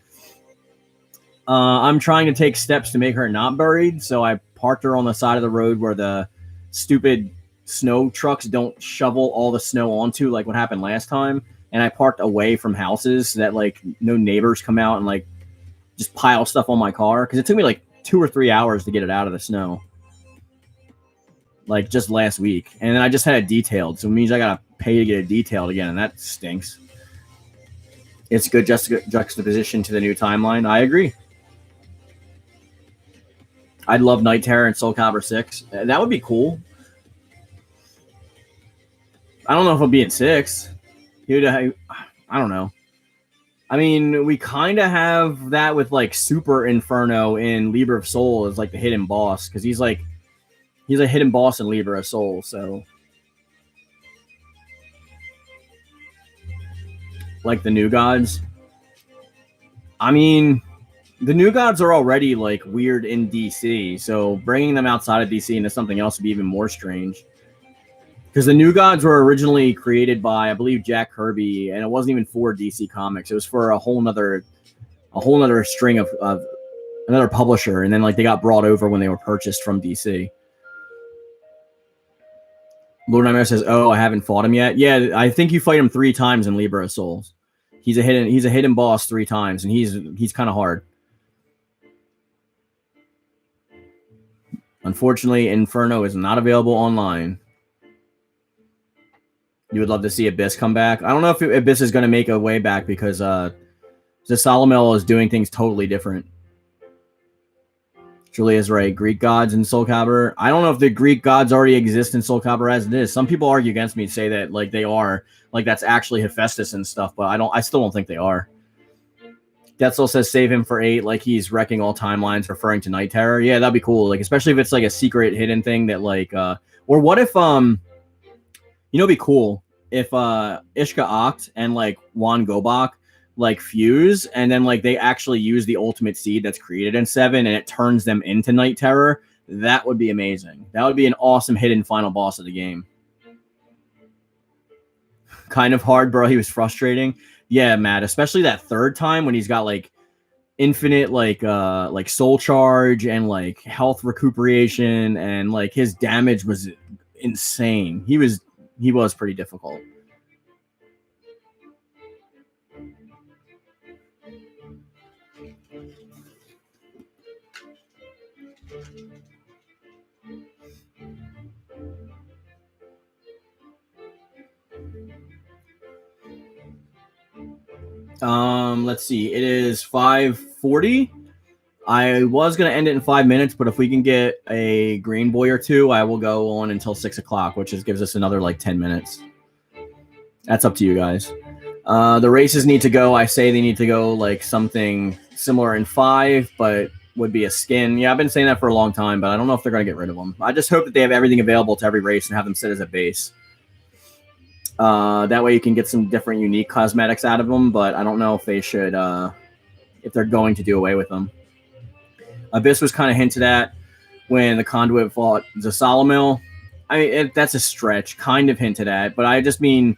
I'm trying to take steps to make her not buried, so I parked her on the side of the road where the stupid snow trucks don't shovel all the snow onto, like what happened last time. And I parked away from houses so that like no neighbors come out and like just pile stuff on my car, because it took me like 2 or 3 hours to get it out of the snow, like just last week. And then I just had it detailed, so it means I gotta pay to get it detailed again, and that stinks. It's good juxtaposition to the new timeline. I agree. I'd love Night Terror and Soul Calibur 6. That would be cool. I don't know if it'll be in 6. I don't know. I mean, we kind of have that with like Super Inferno in Libra of Soul as like the hidden boss, because he's a hidden boss in Libra of Soul. So, like the new gods. I mean, the new gods are already like weird in DC, so bringing them outside of DC into something else would be even more strange. Because the new gods were originally created by, I believe, Jack Kirby, and it wasn't even for DC Comics. It was for a whole nother string of another publisher, and then like they got brought over when they were purchased from DC. Lord Nightmare says, "Oh, I haven't fought him yet." Yeah, I think you fight him 3 times in Libra of Souls. He's a hidden boss 3 times, and he's kind of hard. Unfortunately, Inferno is not available online. You would love to see Abyss come back. I don't know if Abyss is going to make a way back, because Zasalamel is doing things totally different. Julie is right. Greek gods in Soul Calibur. I don't know if the Greek gods already exist in Soul Calibur as it is. Some people argue against me and say that like they are, like that's actually Hephaestus and stuff, but I still don't think they are. Deathsoul says save him for 8, like he's wrecking all timelines, referring to Night Terror. Yeah, that'd be cool. Like especially if it's like a secret hidden thing that like or what if it'd be cool if Ishka Oct and like Juan Gobak like fuse, and then like they actually use the ultimate seed that's created in 7 and it turns them into Night Terror. That would be amazing. That would be an awesome hidden final boss of the game. Kind of hard, bro. He was frustrating. Yeah, Matt, especially that 3rd time when he's got like infinite like soul charge and like health recuperation, and like his damage was insane. He was pretty difficult. Let's see. It is 5:40. I was going to end it in 5 minutes, but if we can get a green boy or 2, I will go on until 6 o'clock, which gives us another like 10 minutes. That's up to you guys. The races need to go. I say they need to go like something similar in 5, but would be a skin. Yeah, I've been saying that for a long time, but I don't know if they're going to get rid of them. I just hope that they have everything available to every race and have them sit as a base. That way you can get some different unique cosmetics out of them, but I don't know if they should, if they're going to do away with them. Abyss was kind of hinted at when the Conduit fought Zasalamel. I mean, that's a stretch, kind of hinted at, but I just mean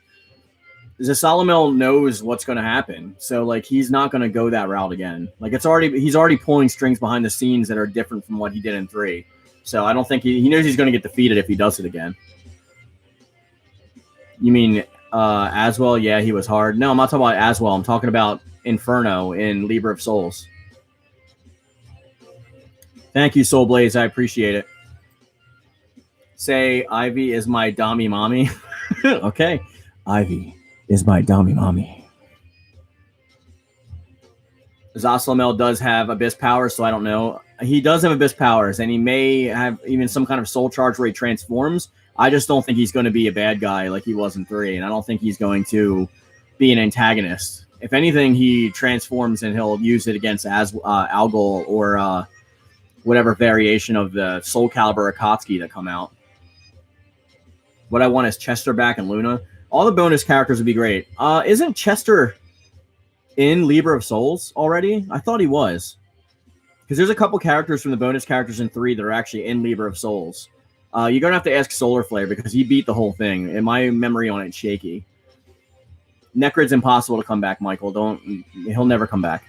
Zasalamel knows what's going to happen, so like he's not going to go that route again. Like he's already pulling strings behind the scenes that are different from what he did in 3. So I don't think he knows he's going to get defeated if he does it again. You mean Aswell? Yeah, he was hard. No, I'm not talking about Aswell. I'm talking about Inferno in Libra of Souls. Thank you, Soul Blaze. I appreciate it. Say Ivy is my Dami mommy. Okay. Ivy is my Dami mommy. Zasalamel does have Abyss powers, so I don't know. He does have Abyss powers, and he may have even some kind of soul charge where he transforms. I just don't think he's going to be a bad guy like he was in 3, and I don't think he's going to be an antagonist. If anything, he transforms and he'll use it against Algol or whatever variation of the Soul Calibur Akatsuki that come out. What I want is Chester back and Luna. All the bonus characters would be great. Isn't Chester in Libra of Souls already? I thought he was. Because there's a couple characters from the bonus characters in 3 that are actually in Libra of Souls. You're going to have to ask Solar Flare because he beat the whole thing. And my memory on it's shaky. Necrod's impossible to come back, Michael. He'll never come back.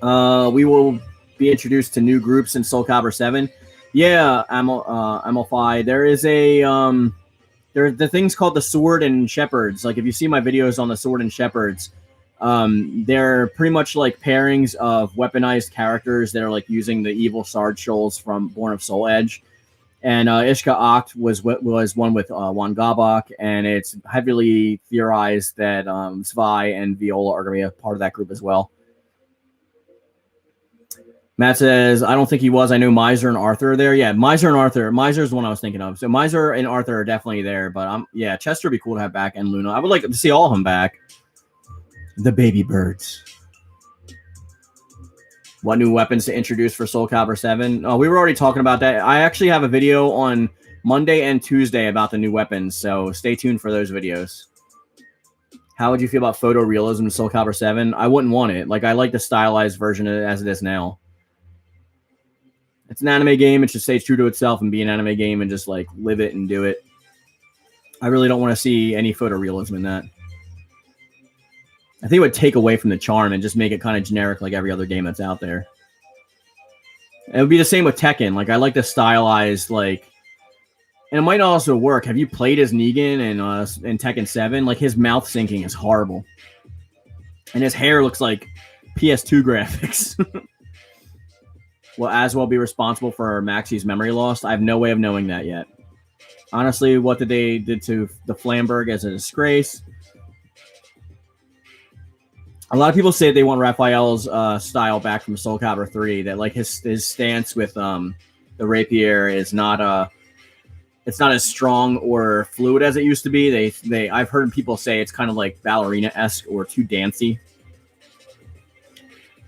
We will be introduced to new groups in Soul Calibur 7. Yeah, Amalfi. There is a there the things called the Sword and Shepherds. Like if you see my videos on the Sword and Shepherds, they're pretty much like pairings of weaponized characters that are like using the evil Shard Shoals from Born of Soul Edge. And Ishka Oct was one with Juan Gabak, and it's heavily theorized that Svi and Viola are going to be a part of that group as well. Matt says, I don't think he was. I know Miser and Arthur are there. Yeah, Miser and Arthur. Miser is the one I was thinking of. So Miser and Arthur are definitely there. But yeah, Chester would be cool to have back, and Luna. I would like to see all of them back. The baby birds. What new weapons to introduce for Soul Calibur 7? Oh, we were already talking about that. I actually have a video on Monday and Tuesday about the new weapons, so stay tuned for those videos. How would you feel about photorealism in Soul Calibur 7? I wouldn't want it. Like, I like the stylized version as it is now. It's an anime game. It should stay true to itself and be an anime game and just, like, live it and do it. I really don't want to see any photorealism in that. I think it would take away from the charm and just make it kind of generic like every other game that's out there. It would be the same with Tekken. Like, I like the stylized, like... And it might also work. Have you played as Negan in Tekken 7? Like, his mouth syncing is horrible. And his hair looks like PS2 graphics. Will Aswell be responsible for Maxie's memory loss? I have no way of knowing that yet. Honestly, what they did to the Flamberg as a disgrace. A lot of people say they want Raphael's style back from Soul Calibur 3. That like his stance with the rapier is not it's not as strong or fluid as it used to be. I've heard people say it's kind of like ballerina-esque or too dancey.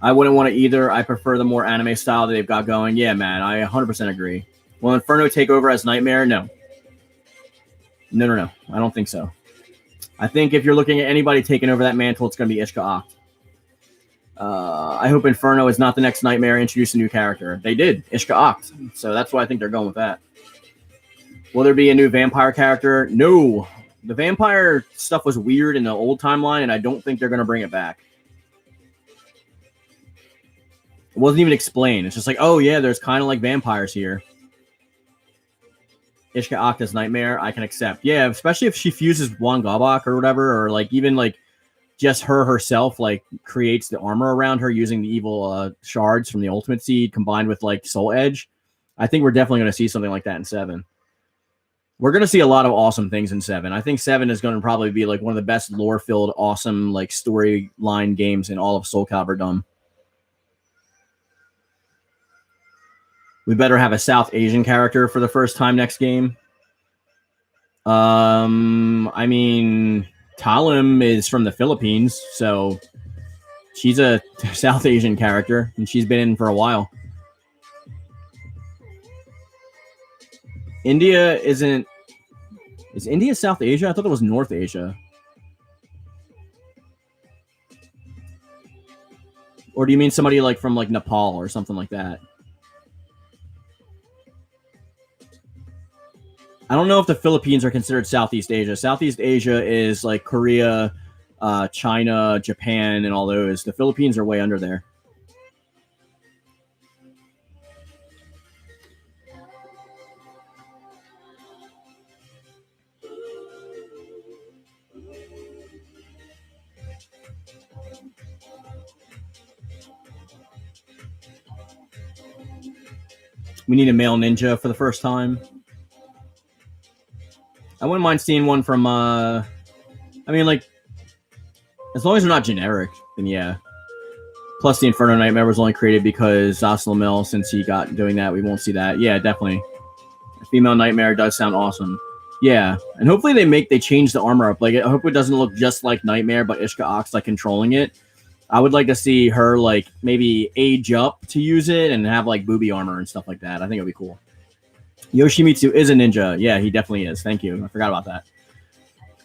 I wouldn't want it either. I prefer the more anime style that they've got going. Yeah, man, I 100% agree. Will Inferno take over as Nightmare? No. No. I don't think so. I think if you're looking at anybody taking over that mantle, it's going to be Ishka Oct. I hope Inferno is not the next Nightmare, introduce a new character. They did, Ishka Oct. So that's why I think they're going with that. Will there be a new vampire character? No. The vampire stuff was weird in the old timeline, and I don't think they're going to bring it back. It wasn't even explained. It's just like, oh, yeah, there's kind of like vampires here. Ishka Oct as Nightmare, I can accept. Yeah, especially if she fuses Juan Gabak or whatever, or like even like just her herself like creates the armor around her using the evil shards from the Ultimate Seed combined with like Soul Edge. I think we're definitely going to see something like that in 7. We're going to see a lot of awesome things in 7. I think 7 is going to probably be like one of the best lore-filled, awesome like storyline games in all of Soul Calibur done. We better have a South Asian character for the first time next game. I mean, Talim is from the Philippines, so she's a South Asian character, and she's been in for a while. India isn't... Is India South Asia? I thought it was North Asia. Or do you mean somebody like from like Nepal or something like that? I don't know if the Philippines are considered Southeast Asia. Southeast Asia is like Korea, China, Japan, and all those. The Philippines are way under there. We need a male ninja for the first time. I wouldn't mind seeing one from, I mean, like, as long as they're not generic, then yeah. Plus, the Inferno Nightmare was only created because Zaslamel, since he got doing that, we won't see that. Yeah, definitely. A female Nightmare does sound awesome. Yeah, and hopefully they change the armor up. Like, I hope it doesn't look just like Nightmare, but Ishka Oct's, like, controlling it. I would like to see her, like, maybe age up to use it and have, like, booby armor and stuff like that. I think it'd be cool. Yoshimitsu is a ninja. Yeah, he definitely is. Thank you. I forgot about that.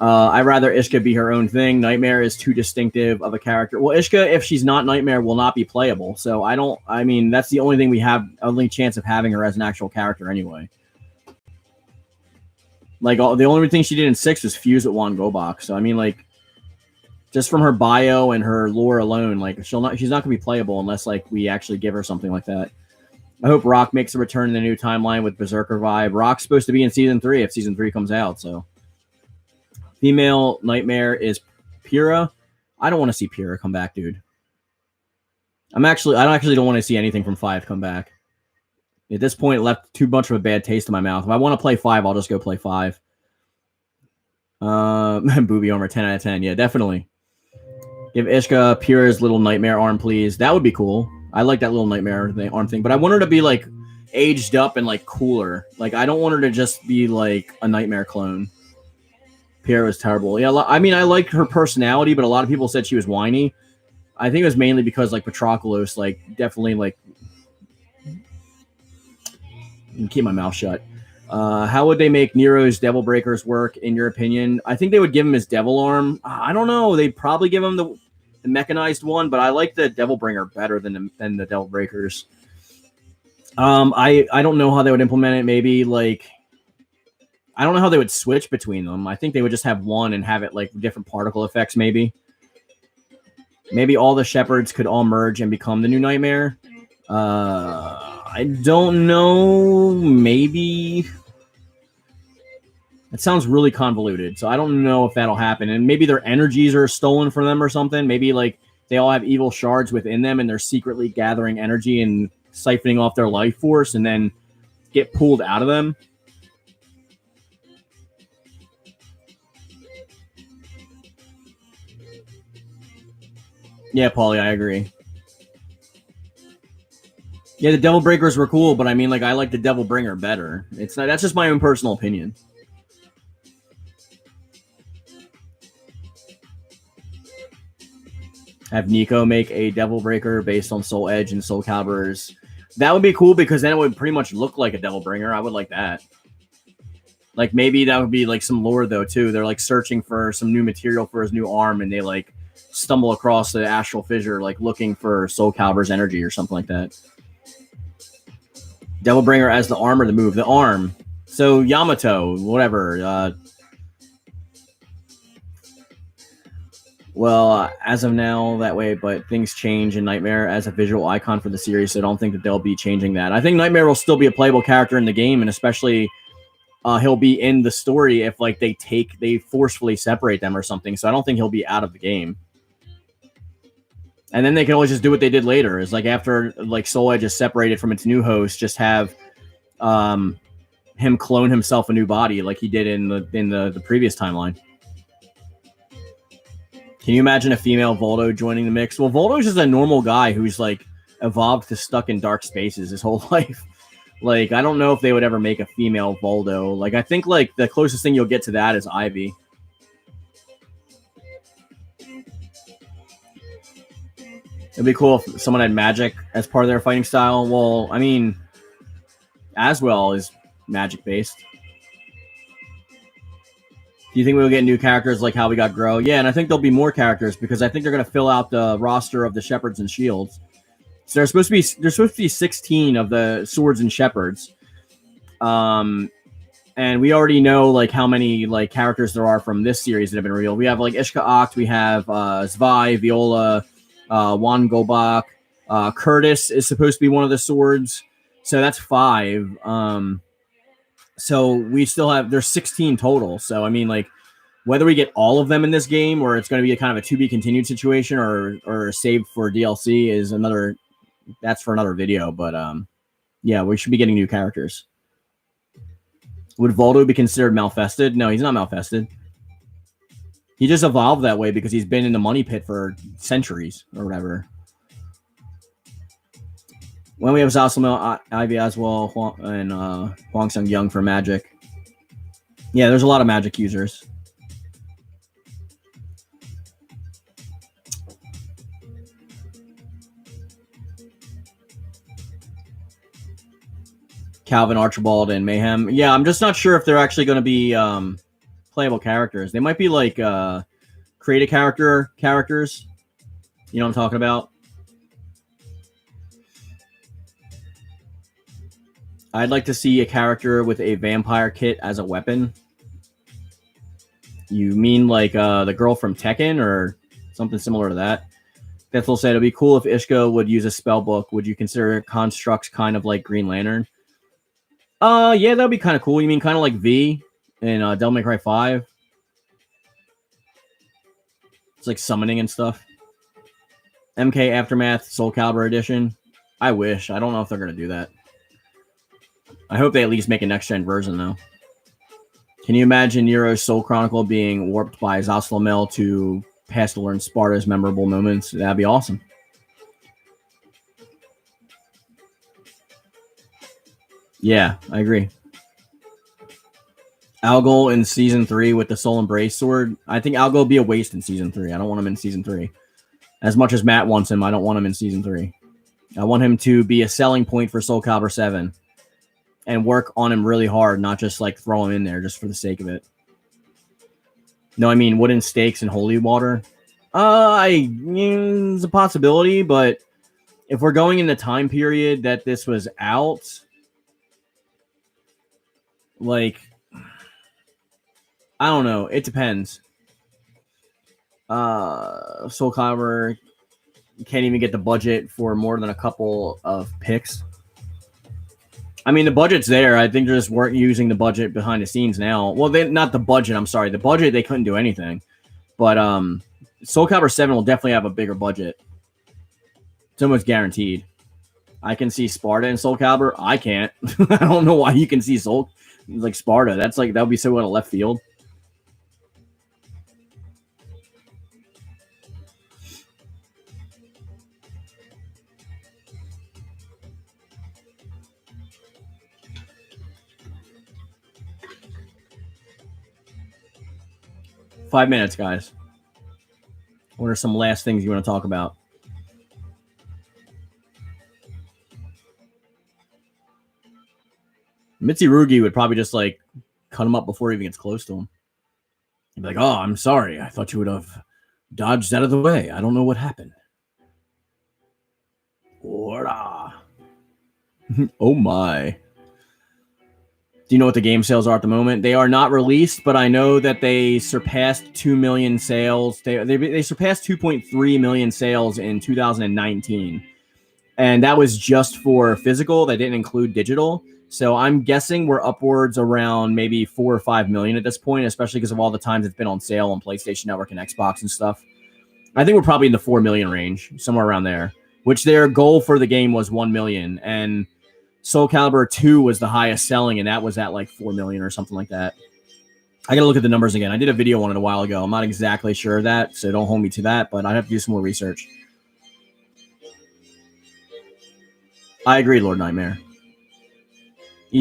I'd rather Ishka be her own thing. Nightmare is too distinctive of a character. Well, Ishka, if she's not Nightmare, will not be playable. So I mean, that's the only thing we have, only chance of having her as an actual character anyway. Like, the only thing she did in 6 was fuse with Juan Gabak. So, I mean, like, just from her bio and her lore alone, like, she's not going to be playable unless, like, we actually give her something like that. I hope Rock makes a return in the new timeline with Berserker vibe. Rock's supposed to be in season 3 if season 3 comes out. So, female Nightmare is Pyrrha. I don't want to see Pyrrha come back, dude. I actually don't want to see anything from 5 come back. At this point, it left too much of a bad taste in my mouth. If I want to play 5, I'll just go play 5. Booby armor, 10 out of 10. Yeah, definitely. Give Ishka Pyrrha's little nightmare arm, please. That would be cool. I like that little nightmare arm thing, but I want her to be like aged up and like cooler. Like I don't want her to just be like a nightmare clone. Pyrrha was terrible. Yeah, I mean I liked her personality, but a lot of people said she was whiny. I think it was mainly because like Patroclus, like definitely like. Keep my mouth shut. How would they make Nero's Devil Breakers work, in your opinion? I think they would give him his devil arm. I don't know. They'd probably give him the mechanized one, but I like the Devil Bringer better than the Devil Breakers. I don't know how they would implement it. Maybe like I don't know how they would switch between them. I think they would just have one and have it like different particle effects. Maybe all the shepherds could all merge and become the new Nightmare. I don't know. Maybe. It sounds really convoluted, so I don't know if that'll happen. And maybe their energies are stolen from them or something. Maybe like they all have evil shards within them and they're secretly gathering energy and siphoning off their life force and then get pulled out of them. Yeah, Paulie, I agree. Yeah, the Devil Breakers were cool, but I mean, like, I like the Devil Bringer better. It's not. That's just my own personal opinion. Have Nico make a Devil Breaker based on Soul Edge and Soul Calibur's. That would be cool because then it would pretty much look like a Devil Bringer. I would like that. Like maybe that would be like some lore though too. They're like searching for some new material for his new arm, and they like stumble across the astral fissure, like looking for Soul Calibur's energy or something like that. Devil Bringer as the arm or the move? The arm. So Yamato, whatever. Well, as of now, that way, but things change in Nightmare as a visual icon for the series, so I don't think that they'll be changing that. I think Nightmare will still be a playable character in the game, and especially he'll be in the story if like they forcefully separate them or something. So I don't think he'll be out of the game. And then they can always just do what they did later. Is like after like Soul Edge is separated from its new host, just have him clone himself a new body like he did in the previous timeline. Can you imagine a female Voldo joining the mix? Well, Voldo's just a normal guy who's like evolved to stuck in dark spaces his whole life. Like, I don't know if they would ever make a female Voldo. Like, I think like the closest thing you'll get to that is Ivy. It'd be cool if someone had magic as part of their fighting style. Well, I mean, Aswell is magic based. Do you think we'll get new characters like how we got Grow? Yeah, and I think there'll be more characters because I think they're going to fill out the roster of the Shepherds and Shields. So there's supposed to be 16 of the Swords and Shepherds. And we already know like how many like characters there are from this series that have been revealed. We have like Ishka Oct, we have Zwei, Viola, Juan Gobak, Curtis is supposed to be one of the swords. So that's 5. So we still have, there's 16 total. So, I mean, like, whether we get all of them in this game or it's going to be a kind of a to-be-continued situation or saved for DLC is another, that's for another video. But, yeah, we should be getting new characters. Would Voldo be considered malfested? No, he's not malfested. He just evolved that way because he's been in the money pit for centuries or whatever. When we have Zasamil, Ivy as well, and Huang Sung Young for Magic. Yeah, there's a lot of Magic users. Calvin, Archibald, and Mayhem. Yeah, I'm just not sure if they're actually going to be playable characters. They might be like create a characters. You know what I'm talking about? I'd like to see a character with a vampire kit as a weapon. You mean like the girl from Tekken or something similar to that? Deathful said, it'd be cool if Ishka would use a spell book. Would you consider constructs kind of like Green Lantern? Yeah, that'd be kind of cool. You mean kind of like V in Devil May Cry 5? It's like summoning and stuff. MK Aftermath Soul Calibur Edition. I wish. I don't know if they're going to do that. I hope they at least make a next-gen version, though. Can you imagine Nero's Soul Chronicle being warped by Zoslamel to pass to learn Sparta's memorable moments? That'd be awesome. Yeah, I agree. Algol in Season 3 with the Soul Embrace sword. I think Algol will be a waste in Season 3. I don't want him in Season 3. As much as Matt wants him, I don't want him in Season 3. I want him to be a selling point for Soul Calibur 7 and work on him really hard, not just like throw him in there just for the sake of it. No, I mean wooden stakes and holy water. It's a possibility, but if we're going in the time period that this was out, like, I don't know. It depends. Soul Calibur can't even get the budget for more than a couple of picks. I mean, the budget's there. I think they just weren't using the budget behind the scenes now. Well, not the budget. I'm sorry. The budget, they couldn't do anything. But Soul Calibur 7 will definitely have a bigger budget. It's almost guaranteed. I can see Sparta in Soul Calibur. I can't. I don't know why you can see Soul like Sparta. That's like, that would be so out of left field. Five minutes, guys. What are some last things you want to talk about? Mitsurugi would probably just like cut him up before he even gets close to him. He'd be like, "Oh, I'm sorry. I thought you would have dodged out of the way. I don't know what happened." Ora. Oh my. Do you know what the game sales are at the moment? They are not released, but I know that they surpassed 2 million sales. They surpassed 2.3 million sales in 2019. And that was just for physical. They didn't include digital. So I'm guessing we're upwards around maybe 4 or 5 million at this point, especially because of all the times it's been on sale on PlayStation Network and Xbox and stuff. I think we're probably in the 4 million range, somewhere around there, which their goal for the game was 1 million. And Soul Calibur 2 was the highest selling, and that was at like 4 million or something like that. I got to look at the numbers again. I did a video on it a while ago. I'm not exactly sure of that, so don't hold me to that, but I'd have to do some more research. I agree, Lord Nightmare.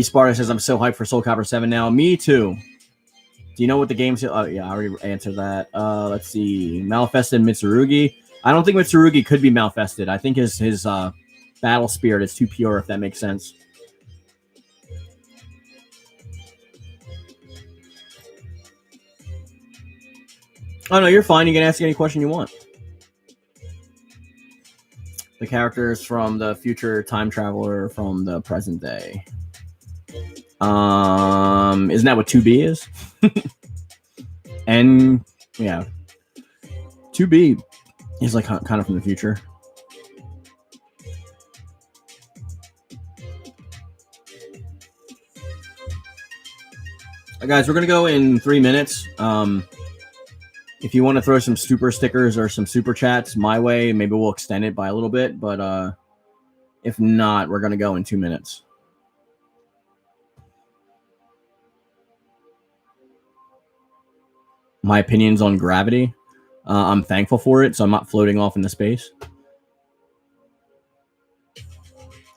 Sparta says, I'm so hyped for Soul Calibur 7 now. Me too. Do you know what the game's... Oh, yeah, I already answered that. Let's see. Malfested Mitsurugi. I don't think Mitsurugi could be Malfested. I think his battle spirit is too pure, if that makes sense. Oh, no, you're fine. You can ask any question you want. The characters from the future time traveler from the present day. Isn't that what 2B is? And yeah, 2B is like kind of from the future. Guys, we're gonna go in 3 minutes. If you want to throw some super stickers or some super chats my way, maybe we'll extend it by a little bit. But if not, we're gonna go in 2 minutes. My opinions on gravity. I'm thankful for it, so I'm not floating off into space.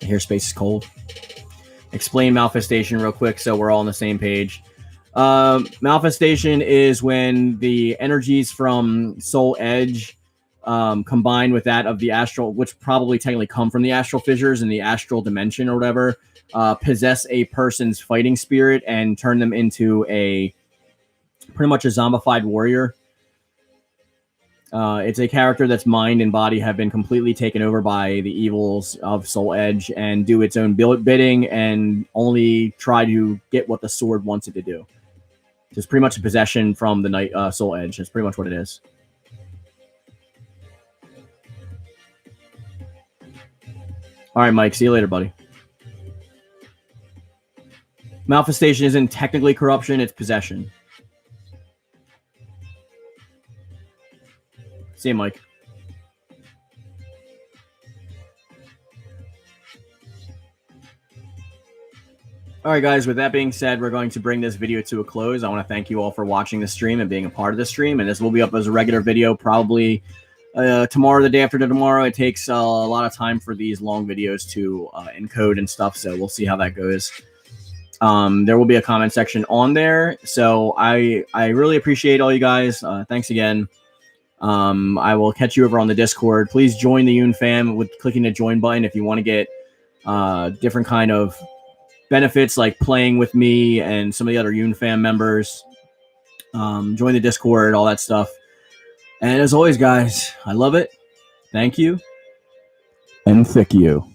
I hear space is cold. Explain Malfestation real quick so we're all on the same page. Malfestation is when the energies from Soul Edge combined with that of the astral, which probably technically come from the astral fissures in the astral dimension or whatever, possess a person's fighting spirit and turn them into a pretty much a zombified warrior. It's a character that's mind and body have been completely taken over by the evils of Soul Edge and do its own bidding and only try to get what the sword wants it to do. It's pretty much a possession from the Soul Edge. That's pretty much what it is. All right, Mike. See you later, buddy. Malfestation isn't technically corruption, it's possession. See you, Mike. All right, guys, with that being said, we're going to bring this video to a close. I want to thank you all for watching the stream and being a part of the stream. And this will be up as a regular video probably tomorrow, the day after tomorrow. It takes a lot of time for these long videos to encode and stuff, so we'll see how that goes. There will be a comment section on there. So I really appreciate all you guys. Thanks again. I will catch you over on the Discord. Please join the Yoon-Fam with clicking the join button if you want to get different kind of benefits like playing with me and some of the other Yoon-Fam members. Join the Discord, all that stuff. And as always, guys, I love it. Thank you. And thank you.